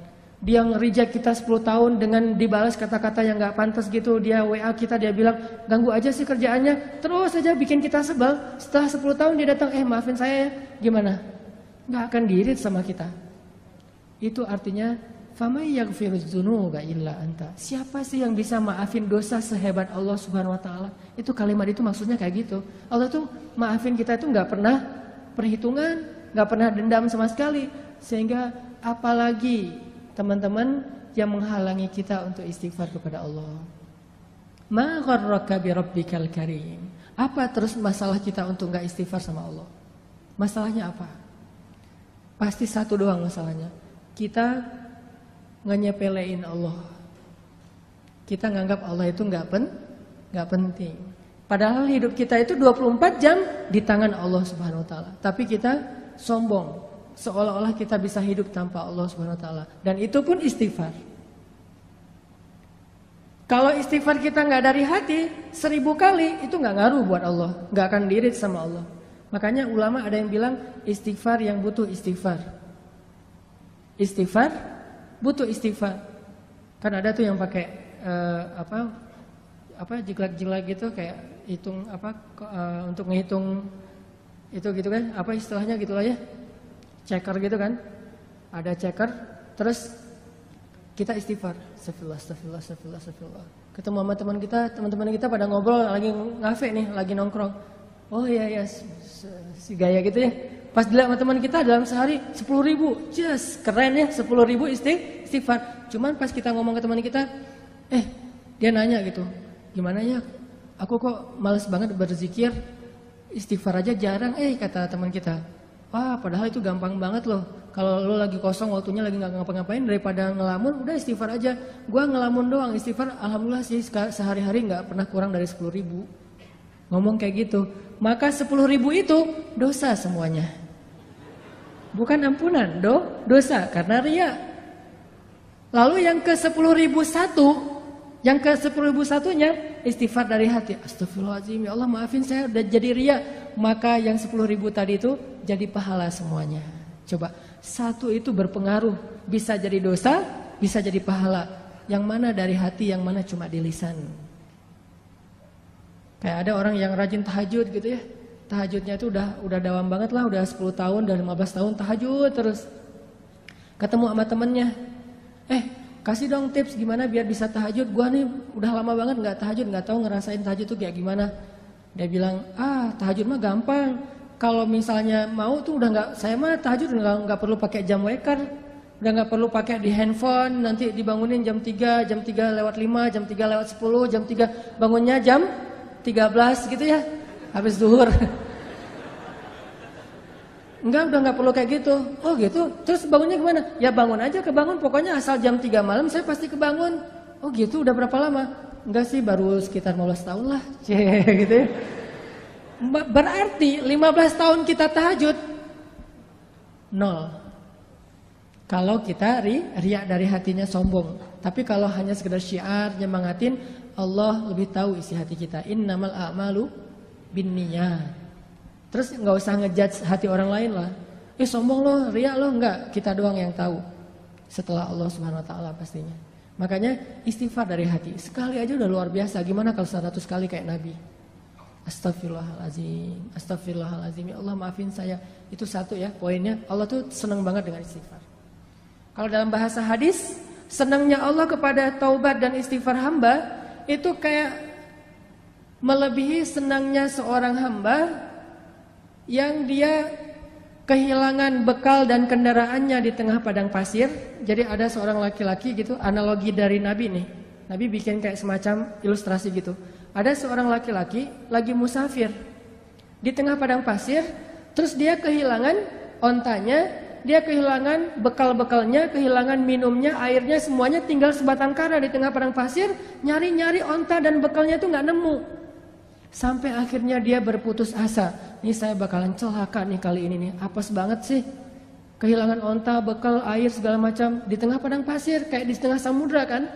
dia nge-reject kita 10 tahun dengan dibalas kata-kata yang gak pantas gitu. Dia WA kita, dia bilang ganggu aja sih kerjaannya, terus saja bikin kita sebel. Setelah 10 tahun dia datang, maafin saya ya. Gimana? Gak akan diirit sama kita. Itu artinya famay yaghfiruz dzunuba illa anta. Siapa sih yang bisa maafin dosa sehebat Allah Subhanahu wa taala? Itu kalimat itu maksudnya kayak gitu. Allah tuh maafin kita itu gak pernah perhitungan, gak pernah dendam sama sekali. Sehingga apalagi teman-teman yang menghalangi kita untuk istighfar kepada Allah. Ma gharraka bi rabbikal karim. Apa terus masalah kita untuk enggak istighfar sama Allah? Masalahnya apa? Pasti satu doang masalahnya. Kita ngenyepelein Allah. Kita nganggap Allah itu enggak penting. Padahal hidup kita itu 24 jam di tangan Allah Subhanahu wa taala. Tapi kita sombong. Seolah-olah kita bisa hidup tanpa Allah Subhanahu wa taala. Dan itu pun istighfar. Kalau istighfar kita nggak dari hati, 1000 kali itu nggak ngaruh buat Allah, nggak akan dirit sama Allah. Makanya ulama ada yang bilang istighfar yang butuh istighfar. Istighfar butuh istighfar. Kan ada tuh yang pakai jiglak-jiglak gitu kayak hitung untuk ngitung itu gitu kan? Apa istilahnya gitulah ya? Checker gitu kan? Ada checker, terus kita istighfar. Astagfirullah. Ketemu sama teman-teman kita pada ngobrol lagi ngafe nih, lagi nongkrong. Oh iya si gaya gitu ya. Pas dilihat sama teman kita dalam sehari 10.000, just keren ya 10.000 istighfar. Cuman pas kita ngomong ke teman kita, dia nanya gitu, gimana ya? Aku kok males banget berzikir, istighfar aja jarang, kata teman kita. Wah, padahal itu gampang banget loh. Kalau lo lagi kosong waktunya lagi nggak ngapa-ngapain, daripada ngelamun, udah istighfar aja. Gua ngelamun doang, istighfar alhamdulillah sih sehari-hari nggak pernah kurang dari 10.000. Ngomong kayak gitu, maka 10.000 itu dosa semuanya. Bukan ampunan, dosa karena riya. Lalu yang ke 10.001, yang ke 10.001-nya istighfar dari hati. Astagfirullahaladzim, ya Allah maafin saya udah jadi riya. Maka yang 10.000 tadi itu jadi pahala semuanya. Coba, satu itu berpengaruh, bisa jadi dosa, bisa jadi pahala. Yang mana dari hati, yang mana cuma di lisan. Kayak ada orang yang rajin tahajud gitu ya. Tahajudnya itu udah dawam banget lah, udah 10 tahun, udah 15 tahun tahajud terus. Ketemu sama temennya, kasih dong tips gimana biar bisa tahajud. Gua nih udah lama banget nggak tahajud, nggak tahu ngerasain tahajud tuh kayak gimana. Dia bilang, tahajud mah gampang. Kalau misalnya mau tuh udah nggak, saya mah tahajud nggak perlu pakai jam waker, udah nggak perlu pakai di handphone. Nanti dibangunin jam 3 lewat 5, jam 3 lewat 10, jam 3 bangunnya jam 13 gitu ya, habis zuhur. Udah nggak perlu kayak gitu. Oh gitu, terus bangunnya gimana? Ya bangun aja, kebangun, pokoknya asal jam 3 malam saya pasti kebangun. Oh gitu, udah berapa lama? Enggak sih, baru sekitar 15 tahun lah. Gitu ya. Berarti 15 tahun kita tahajud 0. Kalau kita riak dari hatinya sombong. Tapi kalau hanya sekedar syiar, nyemangatin, Allah lebih tahu isi hati kita. Innamal a'malu binniyat. Terus nggak usah ngejudge hati orang lain lah. Sombong lo, riak lo, enggak. Kita doang yang tahu. Setelah Allah Subhanahu Wa Taala pastinya. Makanya istighfar dari hati. Sekali aja udah luar biasa. Gimana kalau 100 kali kayak Nabi? Astagfirullahaladzim, astagfirullahaladzim. Ya Allah maafin saya. Itu satu ya poinnya. Allah tuh senang banget dengan istighfar. Kalau dalam bahasa hadis, senangnya Allah kepada taubat dan istighfar hamba itu kayak melebihi senangnya seorang hamba yang dia kehilangan bekal dan kendaraannya di tengah padang pasir. Jadi ada seorang laki-laki gitu, analogi dari Nabi nih. Nabi bikin kayak semacam ilustrasi gitu. Ada seorang laki-laki lagi musafir di tengah padang pasir, terus dia kehilangan ontanya, dia kehilangan bekal-bekalnya, kehilangan minumnya, airnya, semuanya tinggal sebatang kara di tengah padang pasir, nyari-nyari onta dan bekalnya itu nggak nemu. Sampai akhirnya dia berputus asa. Nih saya bakalan celaka nih kali ini nih. Apes banget sih. Kehilangan onta, bekal, air segala macam di tengah padang pasir, kayak di tengah samudra kan.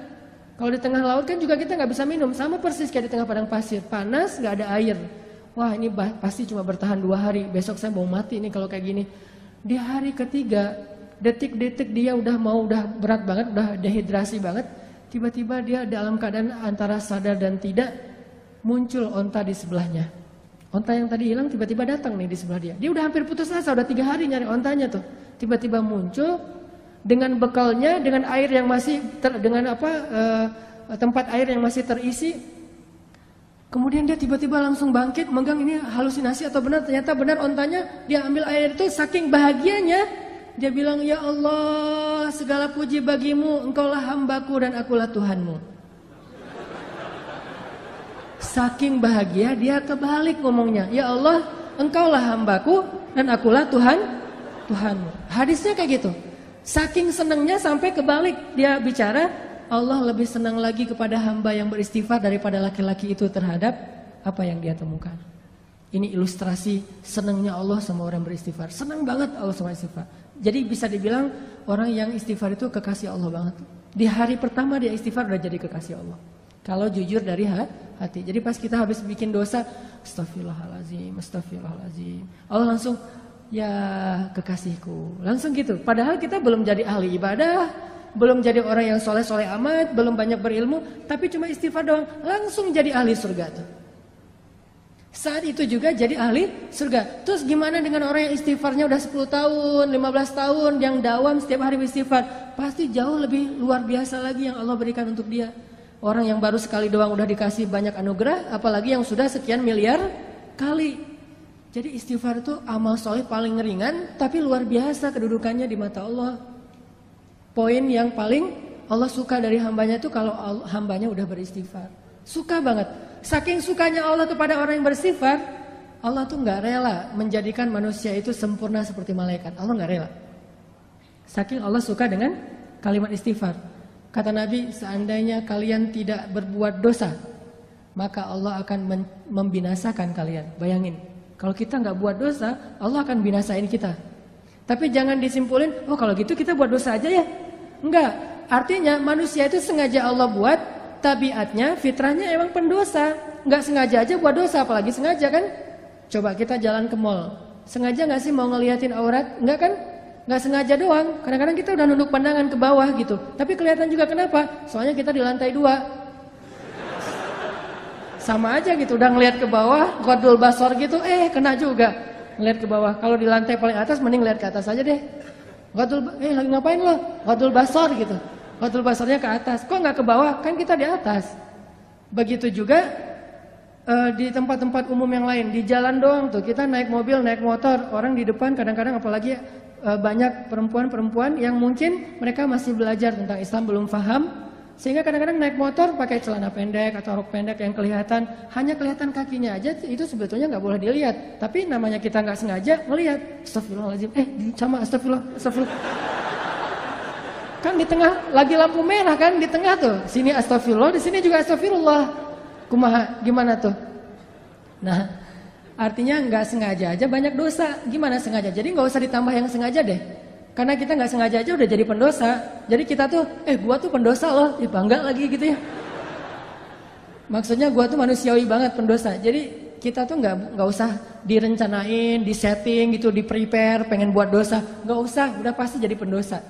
Kalau di tengah laut kan juga kita nggak bisa minum, sama persis kayak di tengah padang pasir, panas nggak ada air. Wah ini pasti cuma bertahan 2 hari, besok saya mau mati nih kalau kayak gini. Di hari ketiga, detik-detik dia udah berat banget, udah dehidrasi banget. Tiba-tiba dia dalam keadaan antara sadar dan tidak, muncul onta di sebelahnya. Onta yang tadi hilang tiba-tiba datang nih di sebelah dia. Dia udah hampir putus asa, udah 3 hari nyari ontanya tuh. Tiba-tiba muncul dengan bekalnya, dengan air yang masih tempat air yang masih terisi. Kemudian dia tiba-tiba langsung bangkit, megang ini halusinasi atau benar, ternyata benar ontanya. Dia ambil air itu, saking bahagianya dia bilang, ya Allah segala puji bagimu, engkaulah hambaku dan akulah Tuhanmu. Saking bahagia dia kebalik ngomongnya, ya Allah engkaulah hambaku dan akulah Tuhanmu. Hadisnya kayak gitu. Saking senangnya sampai kebalik dia bicara, Allah lebih senang lagi kepada hamba yang beristighfar daripada laki-laki itu terhadap apa yang dia temukan. Ini ilustrasi senangnya Allah sama orang beristighfar. Senang banget Allah sama istighfar. Jadi bisa dibilang orang yang istighfar itu kekasih Allah banget. Di hari pertama dia istighfar udah jadi kekasih Allah. Kalau jujur dari hati. Jadi pas kita habis bikin dosa, astagfirullahaladzim, astagfirullahaladzim, Allah langsung, ya kekasihku, langsung gitu. Padahal kita belum jadi ahli ibadah, belum jadi orang yang soleh-soleh amat, belum banyak berilmu, tapi cuma istighfar doang, langsung jadi ahli surga tuh. Saat itu juga jadi ahli surga. Terus gimana dengan orang yang istighfarnya udah 10 tahun, 15 tahun, yang dawam setiap hari istighfar? Pasti jauh lebih luar biasa lagi yang Allah berikan untuk dia. Orang yang baru sekali doang udah dikasih banyak anugerah, apalagi yang sudah sekian miliar kali. Jadi istighfar itu amal soleh paling ringan, tapi luar biasa kedudukannya di mata Allah. Poin yang paling Allah suka dari hambanya itu kalau hambanya udah beristighfar. Suka banget. Saking sukanya Allah kepada orang yang beristighfar, Allah tuh gak rela menjadikan manusia itu sempurna seperti malaikat. Allah gak rela. Saking Allah suka dengan kalimat istighfar. Kata Nabi, seandainya kalian tidak berbuat dosa, maka Allah akan membinasakan kalian. Bayangin, kalau kita nggak buat dosa, Allah akan binasain kita. Tapi jangan disimpulin, oh kalau gitu kita buat dosa aja ya. Enggak, artinya manusia itu sengaja Allah buat, tabiatnya, fitrahnya emang pendosa. Nggak sengaja aja buat dosa, apalagi sengaja kan. Coba kita jalan ke mall, sengaja nggak sih mau ngeliatin aurat? Enggak kan? Nggak sengaja doang, kadang-kadang kita udah nunduk pandangan ke bawah gitu. Tapi kelihatan juga kenapa? Soalnya kita di lantai 2. Sama aja gitu, udah ngelihat ke bawah, ghodul basor gitu, kena juga. Ngelihat ke bawah, kalau di lantai paling atas mending lihat ke atas aja deh. Lagi ngapain lo? Ghodul basor gitu. Ghodul basornya ke atas, kok nggak ke bawah? Kan kita di atas. Begitu juga di tempat-tempat umum yang lain, di jalan doang tuh, kita naik mobil, naik motor, orang di depan kadang-kadang apalagi banyak perempuan-perempuan yang mungkin mereka masih belajar tentang Islam, belum paham, sehingga kadang-kadang naik motor pakai celana pendek atau rok pendek yang kelihatan, hanya kelihatan kakinya aja, itu sebetulnya nggak boleh dilihat, tapi namanya kita nggak sengaja ngelihat. Astagfirullahaladzim, sama astagfirullah. Kan di tengah lagi lampu merah kan, di tengah tuh, sini astagfirullah, di sini juga astagfirullah. Kumaha, gimana tuh? Nah, artinya nggak sengaja aja banyak dosa. Gimana sengaja? Jadi nggak usah ditambah yang sengaja deh. Karena kita nggak sengaja aja udah jadi pendosa. Jadi kita tuh, gua tuh pendosa loh, bangga lagi gitu ya. Maksudnya gua tuh manusiawi banget pendosa. Jadi kita tuh nggak usah direncanain, disetting gitu, di prepare, pengen buat dosa. Nggak usah, udah pasti jadi pendosa.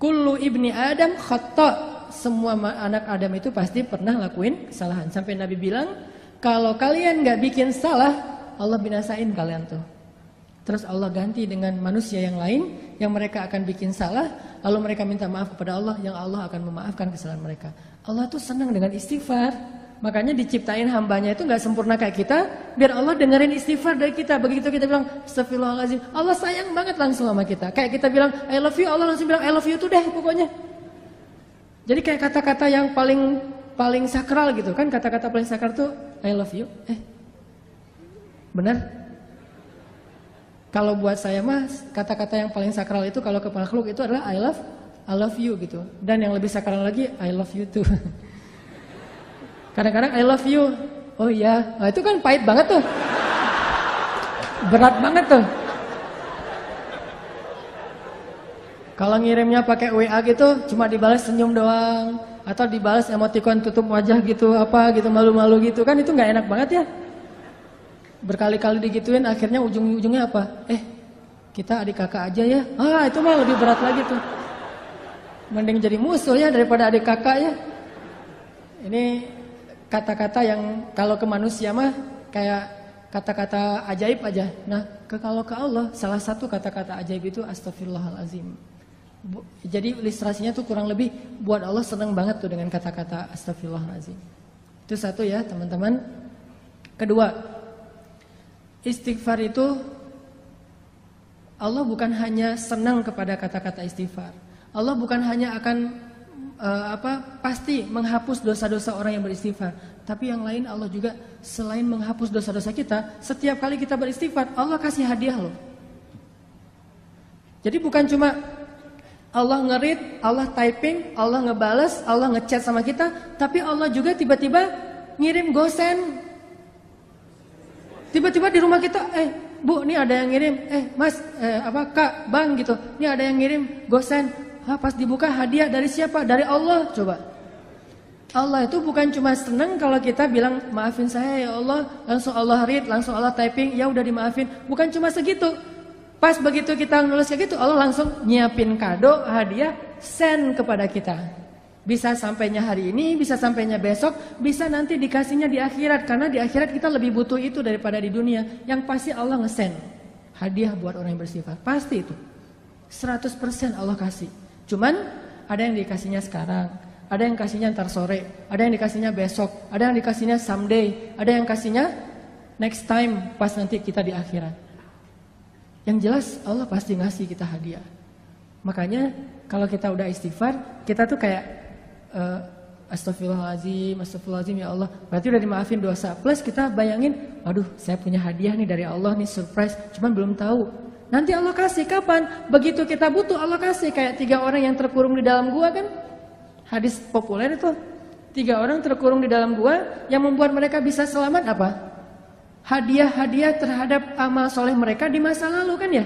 Kullu ibni Adam khata'. Semua anak Adam itu pasti pernah lakuin kesalahan. Sampai Nabi bilang, kalau kalian gak bikin salah, Allah binasain kalian tuh. Terus Allah ganti dengan manusia yang lain, yang mereka akan bikin salah, lalu mereka minta maaf kepada Allah, yang Allah akan memaafkan kesalahan mereka. Allah tuh senang dengan istighfar. Makanya diciptain hambanya itu gak sempurna kayak kita, biar Allah dengerin istighfar dari kita. Begitu kita bilang, astagfirullahaladzim, Allah sayang banget langsung sama kita. Kayak kita bilang, I love you, Allah langsung bilang, I love you tuh deh pokoknya. Jadi kayak kata-kata yang paling sakral gitu kan, kata-kata paling sakral tuh I love you. Benar? Kalau buat saya mah kata-kata yang paling sakral itu kalau ke makhluk itu adalah I love you gitu. Dan yang lebih sakral lagi I love you too. Kadang-kadang I love you. Oh iya, nah, itu kan pahit banget tuh. Berat banget tuh. Kalau ngirimnya pakai WA gitu, cuma dibalas senyum doang, atau dibalas emoticon tutup wajah gitu, apa gitu, malu-malu gitu, kan itu nggak enak banget ya. Berkali-kali digituin, akhirnya ujung-ujungnya apa? Kita adik kakak aja ya. Itu mah lebih berat lagi tuh. Mending jadi musuh ya daripada adik kakak ya. Ini kata-kata yang kalau ke manusia mah kayak kata-kata ajaib aja. Nah, kalau ke Allah, salah satu kata-kata ajaib itu astagfirullahalazim. Jadi ilustrasinya tuh kurang lebih buat Allah senang banget tuh dengan kata-kata astagfirullahalazim. Itu satu ya teman-teman. Kedua, istighfar itu Allah bukan hanya senang kepada kata-kata istighfar. Allah bukan hanya akan pasti menghapus dosa-dosa orang yang beristighfar, tapi yang lain Allah juga selain menghapus dosa-dosa kita, setiap kali kita beristighfar Allah kasih hadiah loh. Jadi bukan cuma Allah nge-read, Allah typing, Allah ngebales, Allah ngechat sama kita, tapi Allah juga tiba-tiba ngirim gosen. Tiba-tiba di rumah kita, Bu, ini ada yang ngirim, Mas, Kak, Bang gitu, ini ada yang ngirim gosen. Pas dibuka hadiah dari siapa? Dari Allah, coba. Allah itu bukan cuma senang kalau kita bilang maafin saya ya Allah, langsung Allah read, langsung Allah typing, ya udah dimaafin. Bukan cuma segitu. Pas begitu kita nulis kayak gitu, Allah langsung nyiapin kado, hadiah, send kepada kita. Bisa sampainya hari ini, bisa sampainya besok, bisa nanti dikasihnya di akhirat. Karena di akhirat kita lebih butuh itu daripada di dunia. Yang pasti Allah nge-send hadiah buat orang yang bersifat. Pasti itu 100% Allah kasih. Cuman ada yang dikasihnya sekarang, ada yang kasihnya ntar sore, ada yang dikasihnya besok, ada yang dikasihnya someday, ada yang kasihnya next time pas nanti kita di akhirat. Yang jelas Allah pasti ngasih kita hadiah. Makanya kalau kita udah istighfar, kita tuh kayak astagfirullahaladzim, astagfirullahaladzim ya Allah. Berarti udah dimaafin dosa. Plus kita bayangin, waduh saya punya hadiah nih dari Allah nih, surprise. Cuman belum tahu. Nanti Allah kasih kapan? Begitu kita butuh Allah kasih. Kayak 3 orang yang terkurung di dalam gua kan. Hadis populer itu. 3 orang terkurung di dalam gua. Yang membuat mereka bisa selamat apa? Hadiah-hadiah terhadap amal soleh mereka di masa lalu kan ya.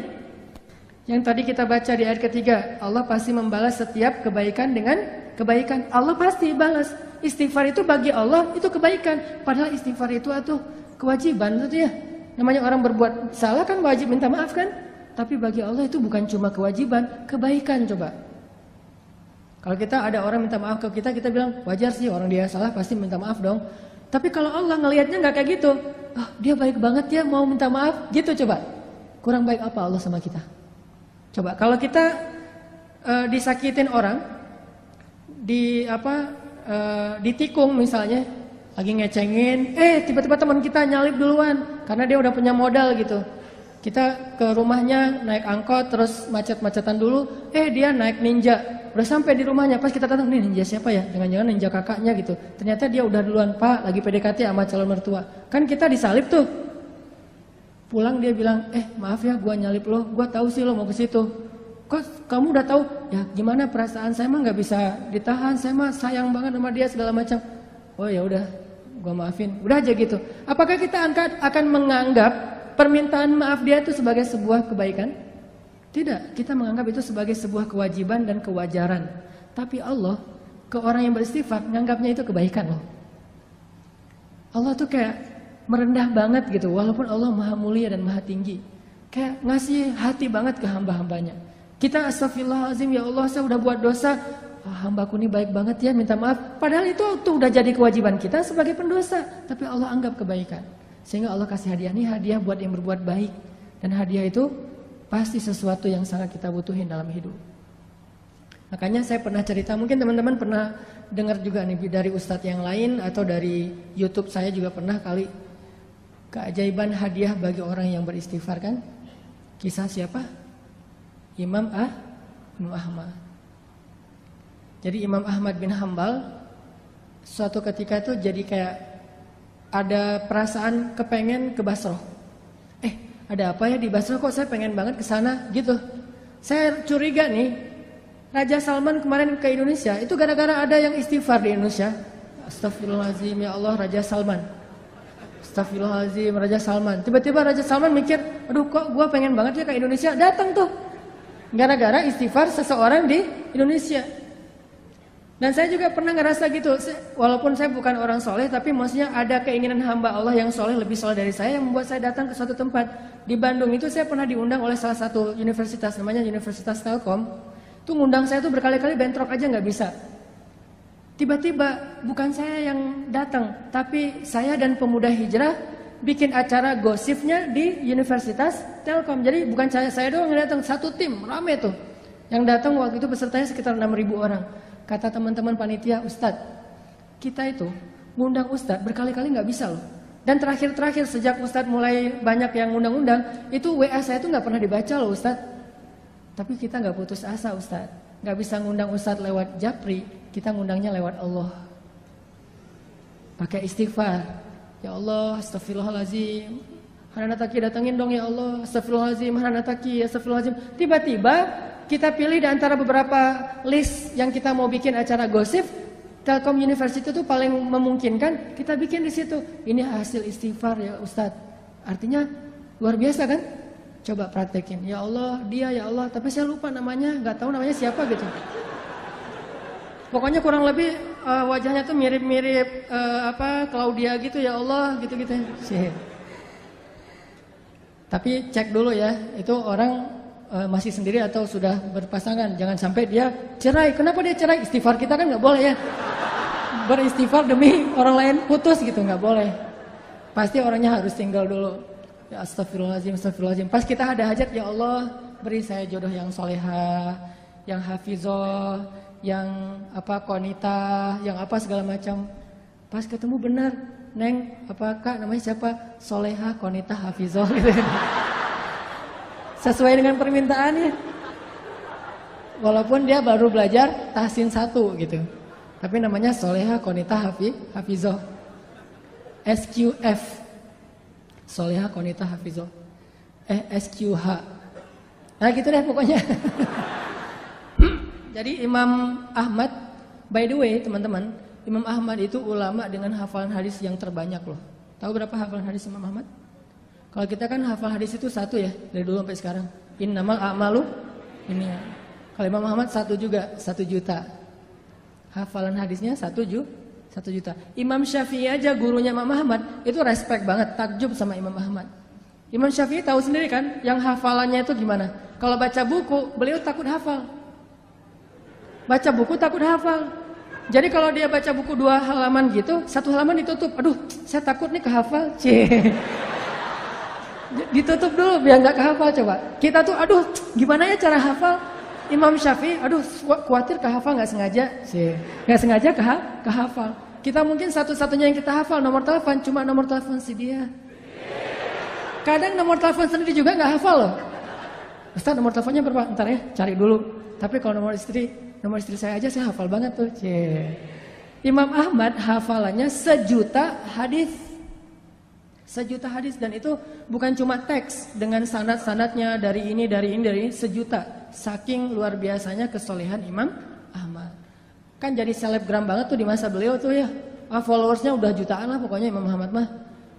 Yang tadi kita baca di ayat ketiga, Allah pasti membalas setiap kebaikan dengan kebaikan. Allah pasti balas. Istighfar itu bagi Allah itu kebaikan. Padahal istighfar itu kewajiban itu ya. Namanya orang berbuat salah kan wajib minta maaf kan. Tapi bagi Allah itu bukan cuma kewajiban, kebaikan coba. Kalau kita ada orang minta maaf ke kita, kita bilang wajar sih orang dia salah pasti minta maaf dong. Tapi kalau Allah ngelihatnya nggak kayak gitu, oh, dia baik banget ya mau minta maaf, gitu coba. Kurang baik apa Allah sama kita? Coba kalau kita disakitin orang, ditikung misalnya, lagi ngecengin, tiba-tiba teman kita nyalip duluan karena dia udah punya modal gitu. Kita ke rumahnya naik angkot terus macet-macetan dulu, dia naik ninja. Udah sampai di rumahnya, pas kita datang, nih ninja siapa ya? Jangan-jangan ninja kakaknya gitu. Ternyata dia udah duluan, Pak, lagi PDKT sama calon mertua. Kan kita disalip tuh. Pulang dia bilang, maaf ya gua nyalip lo, gua tahu sih lo mau ke situ. Kok kamu udah tahu? Ya gimana perasaan saya mah nggak bisa ditahan, saya mah sayang banget sama dia segala macam. Oh ya udah, gua maafin. Udah aja gitu. Apakah kita akan menganggap permintaan maaf dia itu sebagai sebuah kebaikan? Tidak, kita menganggap itu sebagai sebuah kewajiban dan kewajaran. Tapi Allah ke orang yang beristighfar menganggapnya itu kebaikan loh. Allah tuh kayak merendah banget gitu, walaupun Allah maha mulia dan maha tinggi. Kayak ngasih hati banget ke hamba-hambanya. Kita astagfirullahaladzim ya Allah saya udah buat dosa, hambaku ini baik banget ya minta maaf. Padahal itu tuh udah jadi kewajiban kita sebagai pendosa, tapi Allah anggap kebaikan. Sehingga Allah kasih hadiah, nih hadiah buat yang berbuat baik. Dan hadiah itu pasti sesuatu yang sangat kita butuhin dalam hidup. Makanya saya pernah cerita, mungkin teman-teman pernah dengar juga nih dari ustadz yang lain atau dari YouTube saya juga pernah kali. Keajaiban hadiah bagi orang yang beristighfar kan? Kisah siapa? Imam Ahmad. Jadi Imam Ahmad bin Hambal suatu ketika itu jadi kayak ada perasaan kepengen ke Basrah. Ada apa ya di Basrah kok saya pengen banget ke sana gitu. Saya curiga nih, Raja Salman kemarin ke Indonesia itu gara-gara ada yang istighfar di Indonesia. Astagfirullahaladzim ya Allah Raja Salman. Astagfirullahaladzim Raja Salman. Tiba-tiba Raja Salman mikir, aduh kok gue pengen banget ya ke Indonesia. Datang tuh. Gara-gara istighfar seseorang di Indonesia. Dan saya juga pernah ngerasa gitu, walaupun saya bukan orang soleh, tapi maksudnya ada keinginan hamba Allah yang soleh, lebih soleh dari saya, yang membuat saya datang ke suatu tempat. Di Bandung itu saya pernah diundang oleh salah satu universitas, namanya Universitas Telkom. Itu ngundang saya tuh berkali-kali bentrok aja nggak bisa. Tiba-tiba bukan saya yang datang, tapi saya dan pemuda hijrah bikin acara gosipnya di Universitas Telkom. Jadi bukan saya doang yang datang, satu tim, rame tuh. Yang datang waktu itu pesertanya sekitar 6.000 orang. Kata teman-teman panitia, Ustadz, kita itu ngundang Ustadz berkali-kali nggak bisa loh. Dan terakhir-terakhir sejak Ustadz mulai banyak yang ngundang-undang, itu WA saya itu nggak pernah dibaca loh Ustadz. Tapi kita nggak putus asa Ustadz. Nggak bisa ngundang Ustadz lewat Japri, kita ngundangnya lewat Allah. Pakai istighfar. Ya Allah, astagfirullahaladzim. Hananataki datangin dong ya Allah, astagfirullahaladzim, Hananataki, astagfirullahaladzim. Tiba-tiba kita pilih di antara beberapa list yang kita mau bikin acara gosip, Telkom University itu paling memungkinkan, kita bikin di situ. Ini hasil istighfar ya Ustadz. Artinya luar biasa kan? Coba praktekin. Ya Allah, dia ya Allah, tapi saya lupa namanya, nggak tahu namanya siapa gitu. Pokoknya kurang lebih wajahnya tuh mirip-mirip Claudia gitu ya Allah gitu-gitu. Tapi cek dulu ya, itu orang masih sendiri atau sudah berpasangan. Jangan sampai dia cerai. Kenapa dia cerai? Istighfar kita kan nggak boleh ya. Beristighfar demi orang lain putus gitu nggak boleh. Pasti orangnya harus tinggal dulu. Ya astagfirullahaladzim, astagfirullahaladzim. Pas kita ada hajat, ya Allah beri saya jodoh yang solehah, yang hafizah, yang konita, yang segala macam. Pas ketemu benar, Neng, kak namanya siapa? Solehah, konita, hafizah gitu. Sesuai dengan permintaannya. Walaupun dia baru belajar tahsin 1 gitu. Tapi namanya solehah, konita, hafizah. SQF. Solehah, konita, hafizah. SQH. Nah gitu deh pokoknya. Jadi Imam Ahmad, by the way teman-teman, Imam Ahmad itu ulama dengan hafalan hadis yang terbanyak loh. Tahu berapa hafalan hadis Imam Ahmad? Kalau kita kan hafal hadis itu 1 ya, dari dulu sampai sekarang. Innamal a'malu ini. Kalau Imam Ahmad 1 juga, 1 juta. Hafalan hadisnya 1 juta. Imam Syafi'i aja gurunya Imam Ahmad itu respect banget, takjub sama Imam Ahmad. Imam Syafi'i tahu sendiri kan, yang hafalannya itu gimana? Kalau baca buku, beliau takut hafal. Baca buku takut hafal. Jadi kalau dia baca buku 2 halaman gitu, 1 halaman ditutup. Aduh, saya takut nih kehafal. Ditutup dulu biar nggak kehafal coba. Kita tuh, aduh, gimana ya cara hafal? Imam Syafi'i, aduh, khawatir kehafal nggak sengaja. Nggak sengaja kehafal. Kita mungkin satu-satunya yang kita hafal nomor telepon, cuma nomor telepon si dia. Kadang nomor telepon sendiri juga nggak hafal loh. Ustaz, nomor teleponnya berapa? Ntar ya, cari dulu. Tapi kalau nomor istri saya aja saya hafal banget tuh. Imam Ahmad hafalannya 1 juta hadis. 1 juta hadis, dan itu bukan cuma teks dengan sanad-sanadnya dari ini 1 juta. Saking luar biasanya kesolehan Imam Ahmad. Kan jadi selebgram banget tuh di masa beliau tuh ya. Followersnya udah jutaan lah pokoknya Imam Ahmad mah.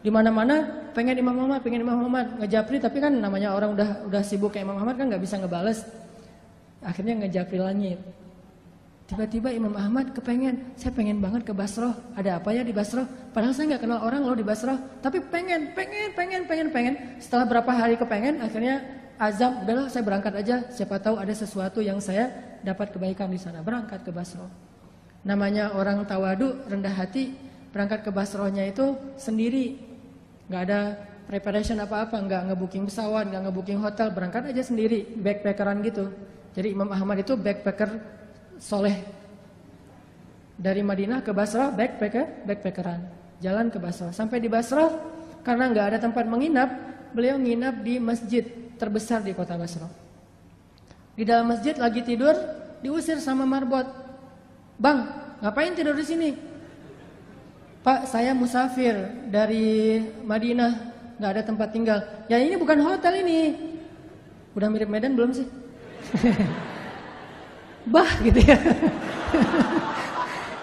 Di mana-mana pengen Imam Ahmad, ngejapri, tapi kan namanya orang udah sibuk kayak Imam Ahmad kan nggak bisa ngebales. Akhirnya ngejapri langit. Tiba-tiba Imam Ahmad saya pengen banget ke Basrah. Ada apa ya di Basrah? Padahal saya nggak kenal orang loh di Basrah. Tapi pengen. Setelah berapa hari kepengen, akhirnya azam, udahlah saya berangkat aja. Siapa tahu ada sesuatu yang saya dapat kebaikan di sana. Berangkat ke Basrah. Namanya orang tawadu, rendah hati, berangkat ke Basrahnya itu sendiri. Nggak ada preparation apa-apa, nggak ngebooking pesawat, nggak ngebooking hotel, berangkat aja sendiri, backpackeran gitu. Jadi Imam Ahmad itu backpacker soleh. Dari Madinah ke Basrah backpackeran, jalan ke Basrah. Sampai di Basrah, karena nggak ada tempat menginap, beliau nginap di masjid terbesar di kota Basrah. Di dalam masjid lagi tidur, diusir sama marbot. Bang, ngapain tidur di sini? Pak, saya musafir dari Madinah, nggak ada tempat tinggal. Ya ini bukan hotel ini. Udah mirip Medan belum sih? Bah gitu ya.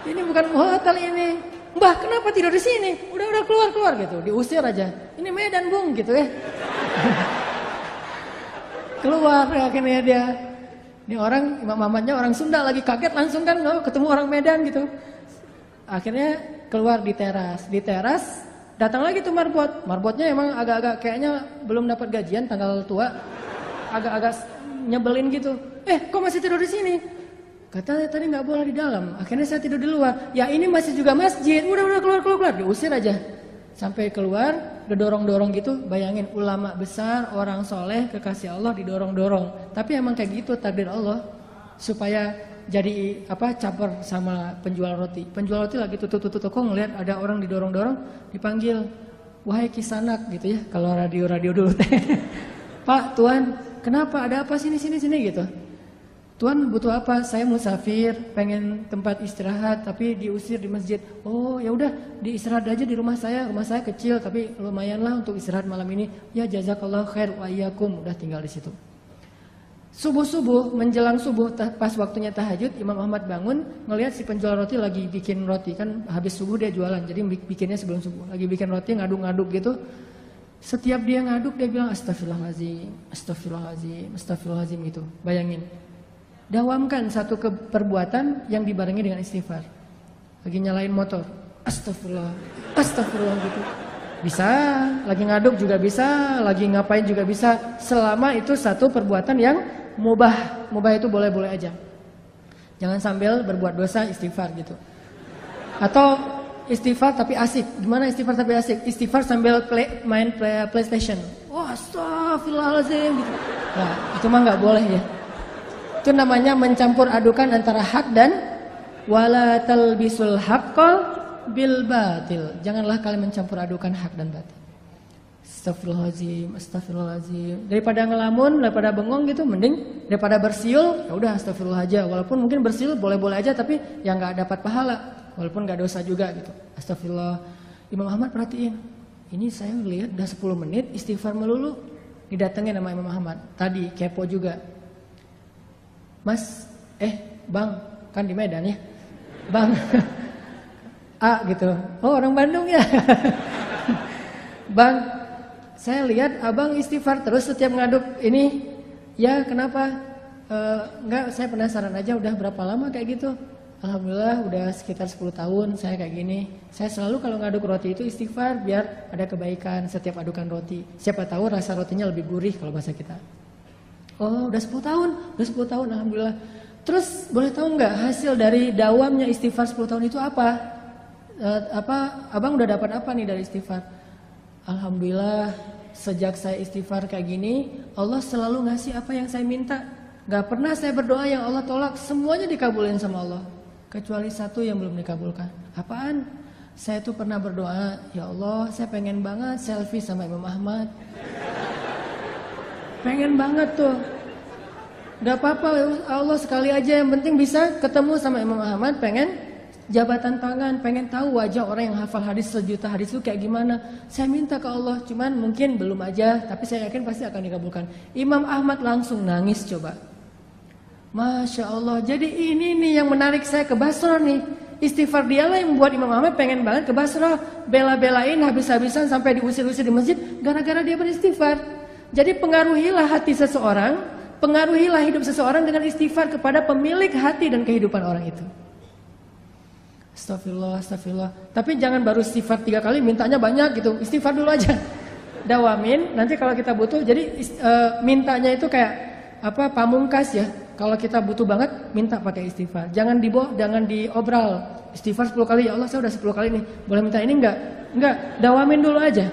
Ini bukan hotel ini. Mbah, kenapa tidur di sini? Udah keluar gitu. Diusir aja. Ini Medan, Bung, gitu ya. Keluar akhirnya dia. Ini orang Imam Ahmadnya orang Sunda lagi kaget langsung kan ketemu orang Medan gitu. Akhirnya keluar di teras. Di teras datang lagi tuh marbot. Marbotnya emang agak-agak kayaknya belum dapat gajian tanggal tua. Agak-agak nyebelin gitu. Kok masih tidur di sini? Katanya tadi nggak boleh di dalam. Akhirnya saya tidur di luar. Ya ini masih juga masjid. Udah keluar. Diusir aja. Sampai keluar, didorong-dorong gitu. Bayangin ulama besar, orang soleh, kekasih Allah didorong-dorong. Tapi emang kayak gitu takdir Allah. Supaya jadi caper sama penjual roti. Penjual roti lagi tutup kok ngeliat ada orang didorong-dorong, dipanggil, wahai kisanak gitu ya. Kalau radio dulu teh. Pak, Tuan, kenapa? Ada apa sini gitu. Tuan butuh apa? Saya musafir, pengen tempat istirahat, tapi diusir di masjid. Oh ya udah, diistirahat aja di rumah saya. Rumah saya kecil, tapi lumayan lah untuk istirahat malam ini. Ya jazakallah khair wa iyyakum. Udah tinggal di situ. Subuh menjelang subuh, pas waktunya tahajud, Imam Ahmad bangun, ngelihat si penjual roti lagi bikin roti. Kan habis subuh dia jualan, jadi bikinnya sebelum subuh. Lagi bikin roti, ngaduk-ngaduk gitu. Setiap dia ngaduk, dia bilang astagfirullahaladzim gitu. Bayangin. Dawamkan satu perbuatan yang dibarengi dengan istighfar. Lagi nyalain motor, astagfirullah, astagfirullah gitu. Bisa, lagi ngaduk juga bisa, lagi ngapain juga bisa. Selama itu satu perbuatan yang mubah. Mubah itu boleh-boleh aja. Jangan sambil berbuat dosa istighfar gitu. Atau istighfar tapi asik. Gimana istighfar tapi asik? Istighfar sambil main PlayStation. Wah, astagfirullahaladzim gitu. Nah, itu mah nggak boleh ya. Itu namanya mencampur adukan antara hak dan wala talbisul haqqal bil batil. Janganlah kalian mencampur adukan hak dan batil. Astagfirullahaladzim, astagfirullahaladzim. Daripada ngelamun, daripada bengong gitu, mending daripada bersiul, ya udah astagfirullah aja. Walaupun mungkin bersiul boleh-boleh aja, tapi yang nggak dapat pahala, walaupun nggak dosa juga gitu. Astagfirullah. Imam Ahmad perhatiin, ini saya lihat udah 10 menit istighfar melulu. Didatengin sama Imam Ahmad. Tadi kepo juga. Mas, Bang, kan di Medan ya, Bang, gitu. Oh, orang Bandung ya. Bang, saya lihat abang istighfar terus setiap ngaduk ini. Ya, kenapa? Enggak, saya penasaran aja udah berapa lama kayak gitu. Alhamdulillah udah sekitar 10 tahun saya kayak gini. Saya selalu kalau ngaduk roti itu istighfar biar ada kebaikan setiap adukan roti. Siapa tahu rasa rotinya lebih gurih kalau bahasa kita. Oh, udah 10 tahun, alhamdulillah. Terus boleh tahu nggak hasil dari dawamnya istighfar 10 tahun itu apa? Abang udah dapat apa nih dari istighfar? Alhamdulillah, sejak saya istighfar kayak gini, Allah selalu ngasih apa yang saya minta. Gak pernah saya berdoa yang Allah tolak, semuanya dikabulin sama Allah. Kecuali satu yang belum dikabulkan. Apaan? Saya tuh pernah berdoa, ya Allah, saya pengen banget selfie sama Imam Ahmad. Pengen banget tuh. Gak apa-apa, Allah sekali aja, yang penting bisa ketemu sama Imam Ahmad, pengen jabatan tangan, pengen tahu wajah orang yang hafal hadis 1 juta hadis itu kayak gimana. Saya minta ke Allah, cuman mungkin belum aja, tapi saya yakin pasti akan dikabulkan. Imam Ahmad langsung nangis coba. Masya Allah, jadi ini nih yang menarik saya ke Basra nih. Istighfar dialah yang membuat Imam Ahmad pengen banget ke Basra. Bela-belain habis-habisan sampai diusir-usir di masjid, gara-gara dia beristighfar. Jadi pengaruhilah hati seseorang, pengaruhilah hidup seseorang dengan istighfar kepada pemilik hati dan kehidupan orang itu. Astagfirullah, astagfirullah. Tapi jangan baru istighfar 3 kali, mintanya banyak gitu. Istighfar dulu aja. Dawamin, nanti kalau kita butuh, jadi mintanya itu kayak pamungkas ya. Kalau kita butuh banget, minta pakai istighfar. Jangan diobral. Istighfar 10 kali, ya Allah saya udah 10 kali nih. Boleh minta ini enggak? Enggak, dawamin dulu aja.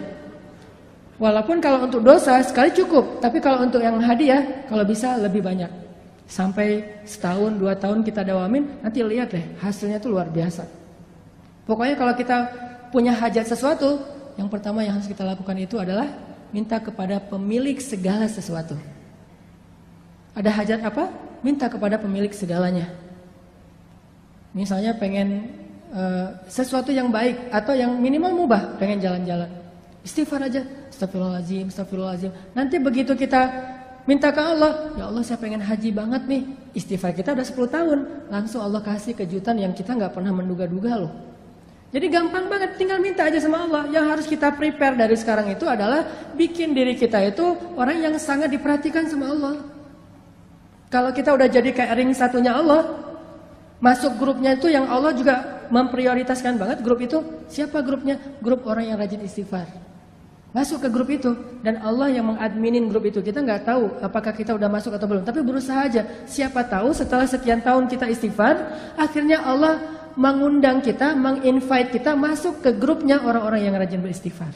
Walaupun kalau untuk dosa sekali cukup, tapi kalau untuk yang hadiah, kalau bisa lebih banyak. Sampai setahun, 2 tahun kita dawamin, nanti lihat deh hasilnya tuh luar biasa. Pokoknya kalau kita punya hajat sesuatu, yang pertama yang harus kita lakukan itu adalah minta kepada pemilik segala sesuatu. Ada hajat apa? Minta kepada pemilik segalanya. Misalnya pengen sesuatu yang baik atau yang minimal mubah, pengen jalan-jalan. Istighfar aja, astagfirullahaladzim, astagfirullahaladzim. Nanti begitu kita minta ke Allah, ya Allah saya pengen haji banget nih. Istighfar kita udah 10 tahun, langsung Allah kasih kejutan yang kita gak pernah menduga-duga loh. Jadi gampang banget, tinggal minta aja sama Allah. Yang harus kita prepare dari sekarang itu adalah bikin diri kita itu orang yang sangat diperhatikan sama Allah. Kalau kita udah jadi kayak ring satunya Allah, masuk grupnya itu yang Allah juga memprioritaskan banget grup itu. Siapa grupnya? Grup orang yang rajin istighfar. Masuk ke grup itu dan Allah yang mengadminin grup itu. Kita nggak tahu apakah kita udah masuk atau belum, tapi berusaha aja. Siapa tahu setelah sekian tahun kita istighfar, akhirnya Allah mengundang kita, menginvite kita masuk ke grupnya orang-orang yang rajin beristighfar.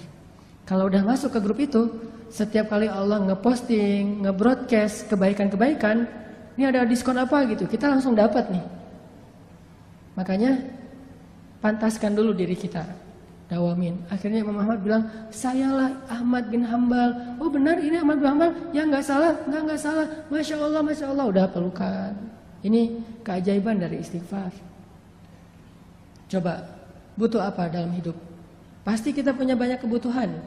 Kalau udah masuk ke grup itu, setiap kali Allah ngeposting, ngebroadcast kebaikan-kebaikan, ini ada diskon apa gitu, kita langsung dapat nih. Makanya pantaskan dulu diri kita. Dawamin. Akhirnya Imam Ahmad bilang, sayalah Ahmad bin Hambal. Oh benar ini Ahmad bin Hambal? Ya nggak salah, nggak salah. Masya Allah, udah pelukan. Ini keajaiban dari istighfar. Coba, butuh apa dalam hidup? Pasti kita punya banyak kebutuhan.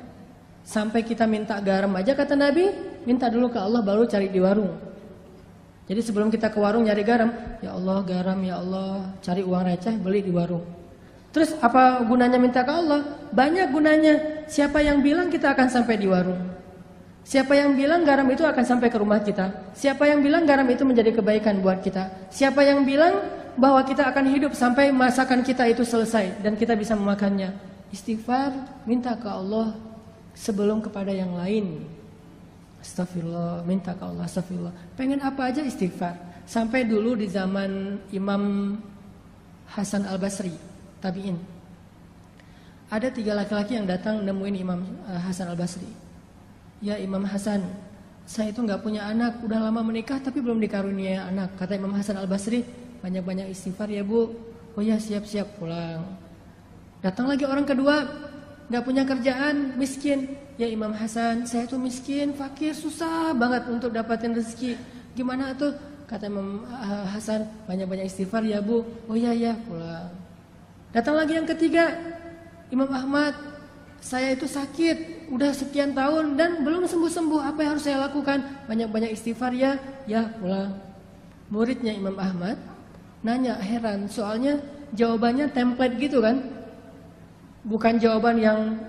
Sampai kita minta garam aja kata Nabi, minta dulu ke Allah baru cari di warung. Jadi sebelum kita ke warung nyari garam, ya Allah garam, ya Allah, cari uang receh beli di warung. Terus apa gunanya minta ke Allah? Banyak gunanya. Siapa yang bilang kita akan sampai di warung? Siapa yang bilang garam itu akan sampai ke rumah kita? Siapa yang bilang garam itu menjadi kebaikan buat kita? Siapa yang bilang bahwa kita akan hidup sampai masakan kita itu selesai dan kita bisa memakannya? Istighfar, minta ke Allah sebelum kepada yang lain. Astagfirullah, minta ke Allah, astagfirullah. Pengen apa aja istighfar. Sampai dulu di zaman Imam Hasan Al-Basri, tabi'in. Ada 3 laki-laki yang datang nemuin Imam Hasan Al-Basri. Ya Imam Hasan, saya itu gak punya anak, udah lama menikah tapi belum dikaruniai anak. Kata Imam Hasan Al-Basri, banyak-banyak istighfar ya bu. Oh ya, siap-siap, pulang. Datang lagi orang kedua, gak punya kerjaan, miskin. Ya Imam Hasan, saya tuh miskin, fakir, susah banget untuk dapatin rezeki. Gimana tuh? Kata Imam Hasan, banyak-banyak istighfar ya bu. Oh ya, pulang. Datang lagi yang ketiga, Imam Ahmad, saya itu sakit udah sekian tahun dan belum sembuh-sembuh. Apa yang harus saya lakukan? Banyak-banyak istighfar ya pulang. Muridnya Imam Ahmad nanya, heran, soalnya jawabannya template gitu kan? Bukan jawaban yang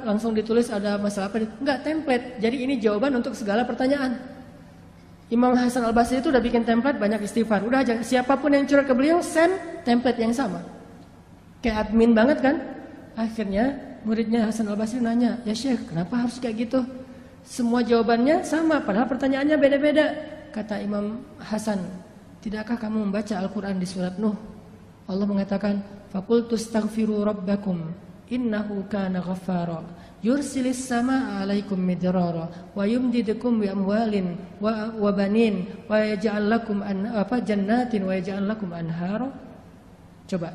langsung ditulis ada masalah apa? Enggak, template. Jadi ini jawaban untuk segala pertanyaan. Imam Hasan Al-Basri itu udah bikin template banyak istighfar. Udah aja, siapapun yang curhat ke beliau send template yang sama. Kayak admin banget kan? Akhirnya muridnya Hasan Al-Basri nanya, ya Syekh, kenapa harus kayak gitu? Semua jawabannya sama, padahal pertanyaannya beda-beda. Kata Imam Hasan, tidakkah kamu membaca Al-Quran di surat Nuh? Allah mengatakan, فَقُلْتُ اسْتَغْفِرُوا رَبَّكُمْ إِنَّهُ كَانَ غَفَّارًا يُرْسِلِ السَّمَاءَ عَلَيْكُمْ مِدْرَارًا وَيُمْدِدْكُمْ بِأَمْوَالٍ وَبَنِينَ وَيَجْعَلْ لَكُمْ جَنَّاتٍ وَيَجْعَلْ لَكُمْ أَنْهَارًا. Coba,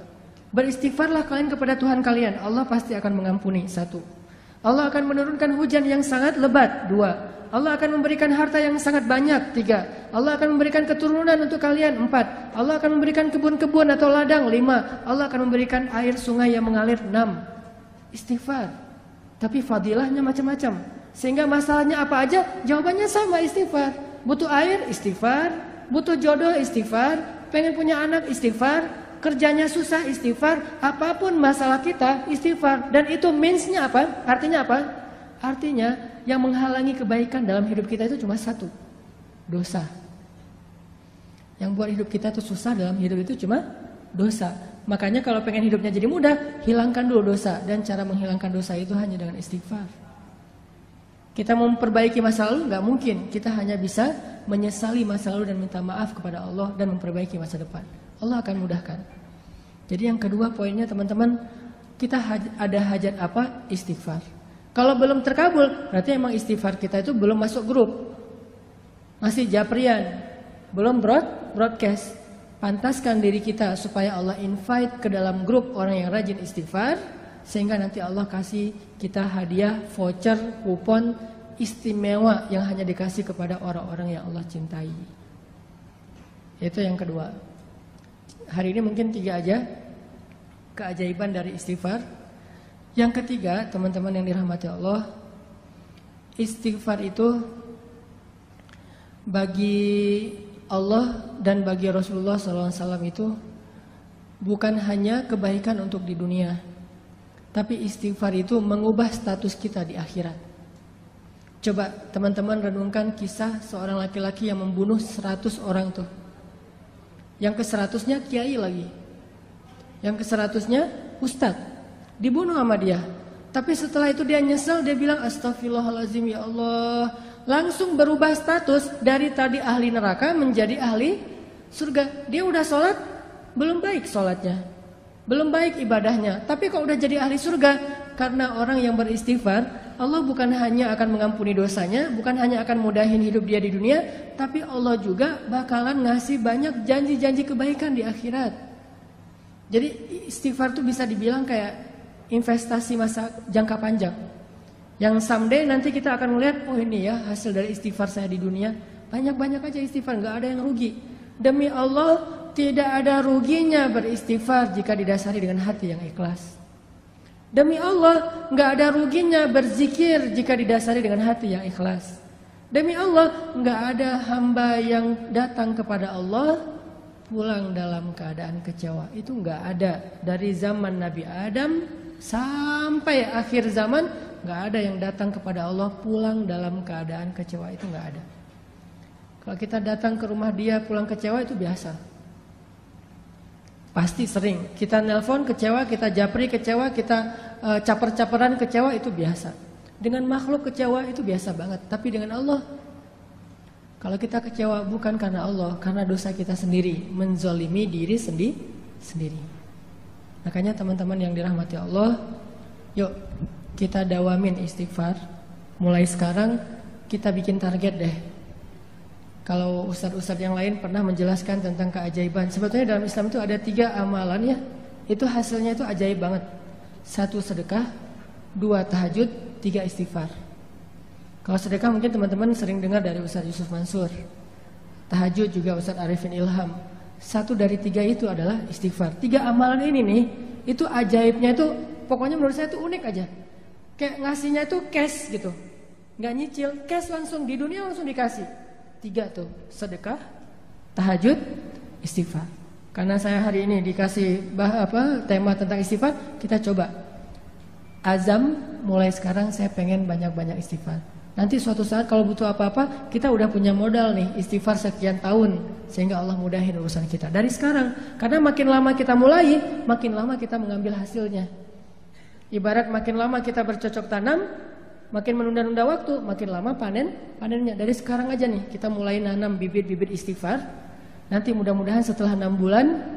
beristighfarlah kalian kepada Tuhan kalian, Allah pasti akan mengampuni. 1. Allah akan menurunkan hujan yang sangat lebat. 2. Allah akan memberikan harta yang sangat banyak. 3. Allah akan memberikan keturunan untuk kalian. 4. Allah akan memberikan kebun-kebun atau ladang. 5. Allah akan memberikan air sungai yang mengalir. 6. Istighfar. Tapi fadilahnya macam-macam. Sehingga masalahnya apa aja, jawabannya sama, istighfar. Butuh air, istighfar. Butuh jodoh, istighfar. Pengen punya anak, istighfar. Kerjanya susah, istighfar. Apapun masalah kita, istighfar. Dan itu means-nya apa? Artinya apa? Artinya yang menghalangi kebaikan dalam hidup kita itu cuma 1, dosa. Yang buat hidup kita itu susah dalam hidup itu cuma dosa. Makanya kalau pengen hidupnya jadi mudah, hilangkan dulu dosa. Dan cara menghilangkan dosa itu hanya dengan istighfar. Kita mau memperbaiki masa lalu nggak mungkin. Kita hanya bisa menyesali masa lalu dan minta maaf kepada Allah dan memperbaiki masa depan. Allah akan mudahkan. Jadi yang kedua poinnya teman-teman, kita ada hajat apa? Istighfar. Kalau belum terkabul, berarti emang istighfar kita itu belum masuk grup. Masih japrian, belum broadcast. Pantaskan diri kita supaya Allah invite ke dalam grup orang yang rajin istighfar, sehingga nanti Allah kasih kita hadiah, voucher, kupon istimewa yang hanya dikasih kepada orang-orang yang Allah cintai. Itu yang kedua. Hari ini mungkin 3 aja keajaiban dari istighfar. Yang ketiga, teman-teman yang dirahmati Allah, istighfar itu bagi Allah dan bagi Rasulullah SAW itu bukan hanya kebaikan untuk di dunia, tapi istighfar itu mengubah status kita di akhirat. Coba teman-teman renungkan kisah seorang laki-laki yang membunuh 100 orang tuh. Yang ke-100-nya kiai lagi. Yang ke-100-nya ustadz. Dibunuh sama dia. Tapi setelah itu dia nyesel, dia bilang astagfirullahaladzim ya Allah. Langsung berubah status dari tadi ahli neraka menjadi ahli surga. Dia udah sholat, belum baik sholatnya. Belum baik ibadahnya. Tapi kok udah jadi ahli surga? Karena orang yang beristighfar, Allah bukan hanya akan mengampuni dosanya, bukan hanya akan mudahin hidup dia di dunia, tapi Allah juga bakalan ngasih banyak janji-janji kebaikan di akhirat. Jadi istighfar itu bisa dibilang kayak investasi masa jangka panjang. Yang someday nanti kita akan melihat, oh ini ya hasil dari istighfar saya di dunia. Banyak-banyak aja istighfar, gak ada yang rugi. Demi Allah tidak ada ruginya beristighfar jika didasari dengan hati yang ikhlas. Demi Allah, nggak ada ruginya berzikir jika didasari dengan hati yang ikhlas. Demi Allah, nggak ada hamba yang datang kepada Allah pulang dalam keadaan kecewa. Itu nggak ada. Dari zaman Nabi Adam sampai akhir zaman nggak ada yang datang kepada Allah pulang dalam keadaan kecewa, itu nggak ada. Kalau kita datang ke rumah dia pulang kecewa itu biasa. Pasti sering. Kita nelpon kecewa, kita japri kecewa, kita caper-caperan kecewa, itu biasa. Dengan makhluk kecewa itu biasa banget. Tapi dengan Allah, kalau kita kecewa bukan karena Allah, karena dosa kita sendiri, menzolimi diri sendiri. Makanya teman-teman yang dirahmati Allah, yuk kita dawamin istighfar. Mulai sekarang kita bikin target deh. Kalau ustadz-ustadz yang lain pernah menjelaskan tentang keajaiban, sebetulnya dalam Islam itu ada 3 amalan ya. Itu hasilnya itu ajaib banget. 1 sedekah, 2 tahajud, 3 istighfar. Kalau sedekah mungkin teman-teman sering dengar dari Ustadz Yusuf Mansur. Tahajud juga Ustadz Arifin Ilham. 1 dari 3 itu adalah istighfar. 3 amalan ini nih, itu ajaibnya itu pokoknya menurut saya itu unik aja. Kayak ngasihnya itu cash gitu, nggak nyicil, cash langsung di dunia langsung dikasih. 3 tuh, sedekah, tahajud, istighfar. Karena saya hari ini dikasih tema tentang istighfar, kita coba azam mulai sekarang saya pengen banyak-banyak istighfar. Nanti suatu saat kalau butuh apa-apa, kita udah punya modal nih, istighfar sekian tahun, sehingga Allah mudahin urusan kita dari sekarang. Karena makin lama kita mulai, makin lama kita mengambil hasilnya. Ibarat makin lama kita bercocok tanam, makin menunda-nunda waktu, makin lama panennya. Dari sekarang aja nih, kita mulai nanam bibit-bibit istighfar. Nanti mudah-mudahan setelah 6 bulan,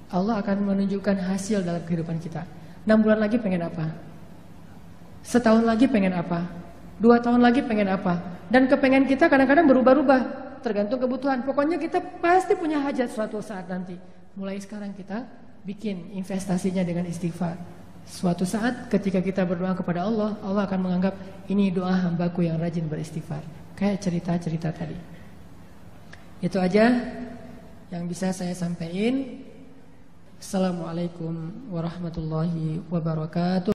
Allah akan menunjukkan hasil dalam kehidupan kita. 6 bulan lagi pengen apa? Setahun lagi pengen apa? 2 tahun lagi pengen apa? Dan kepengen kita kadang-kadang berubah-ubah, tergantung kebutuhan. Pokoknya kita pasti punya hajat suatu saat nanti. Mulai sekarang kita bikin investasinya dengan istighfar. Suatu saat ketika kita berdoa kepada Allah, Allah akan menganggap ini doa hambaku yang rajin beristighfar. Kayak cerita-cerita tadi. Itu aja yang bisa saya sampaikan. Assalamualaikum warahmatullahi wabarakatuh.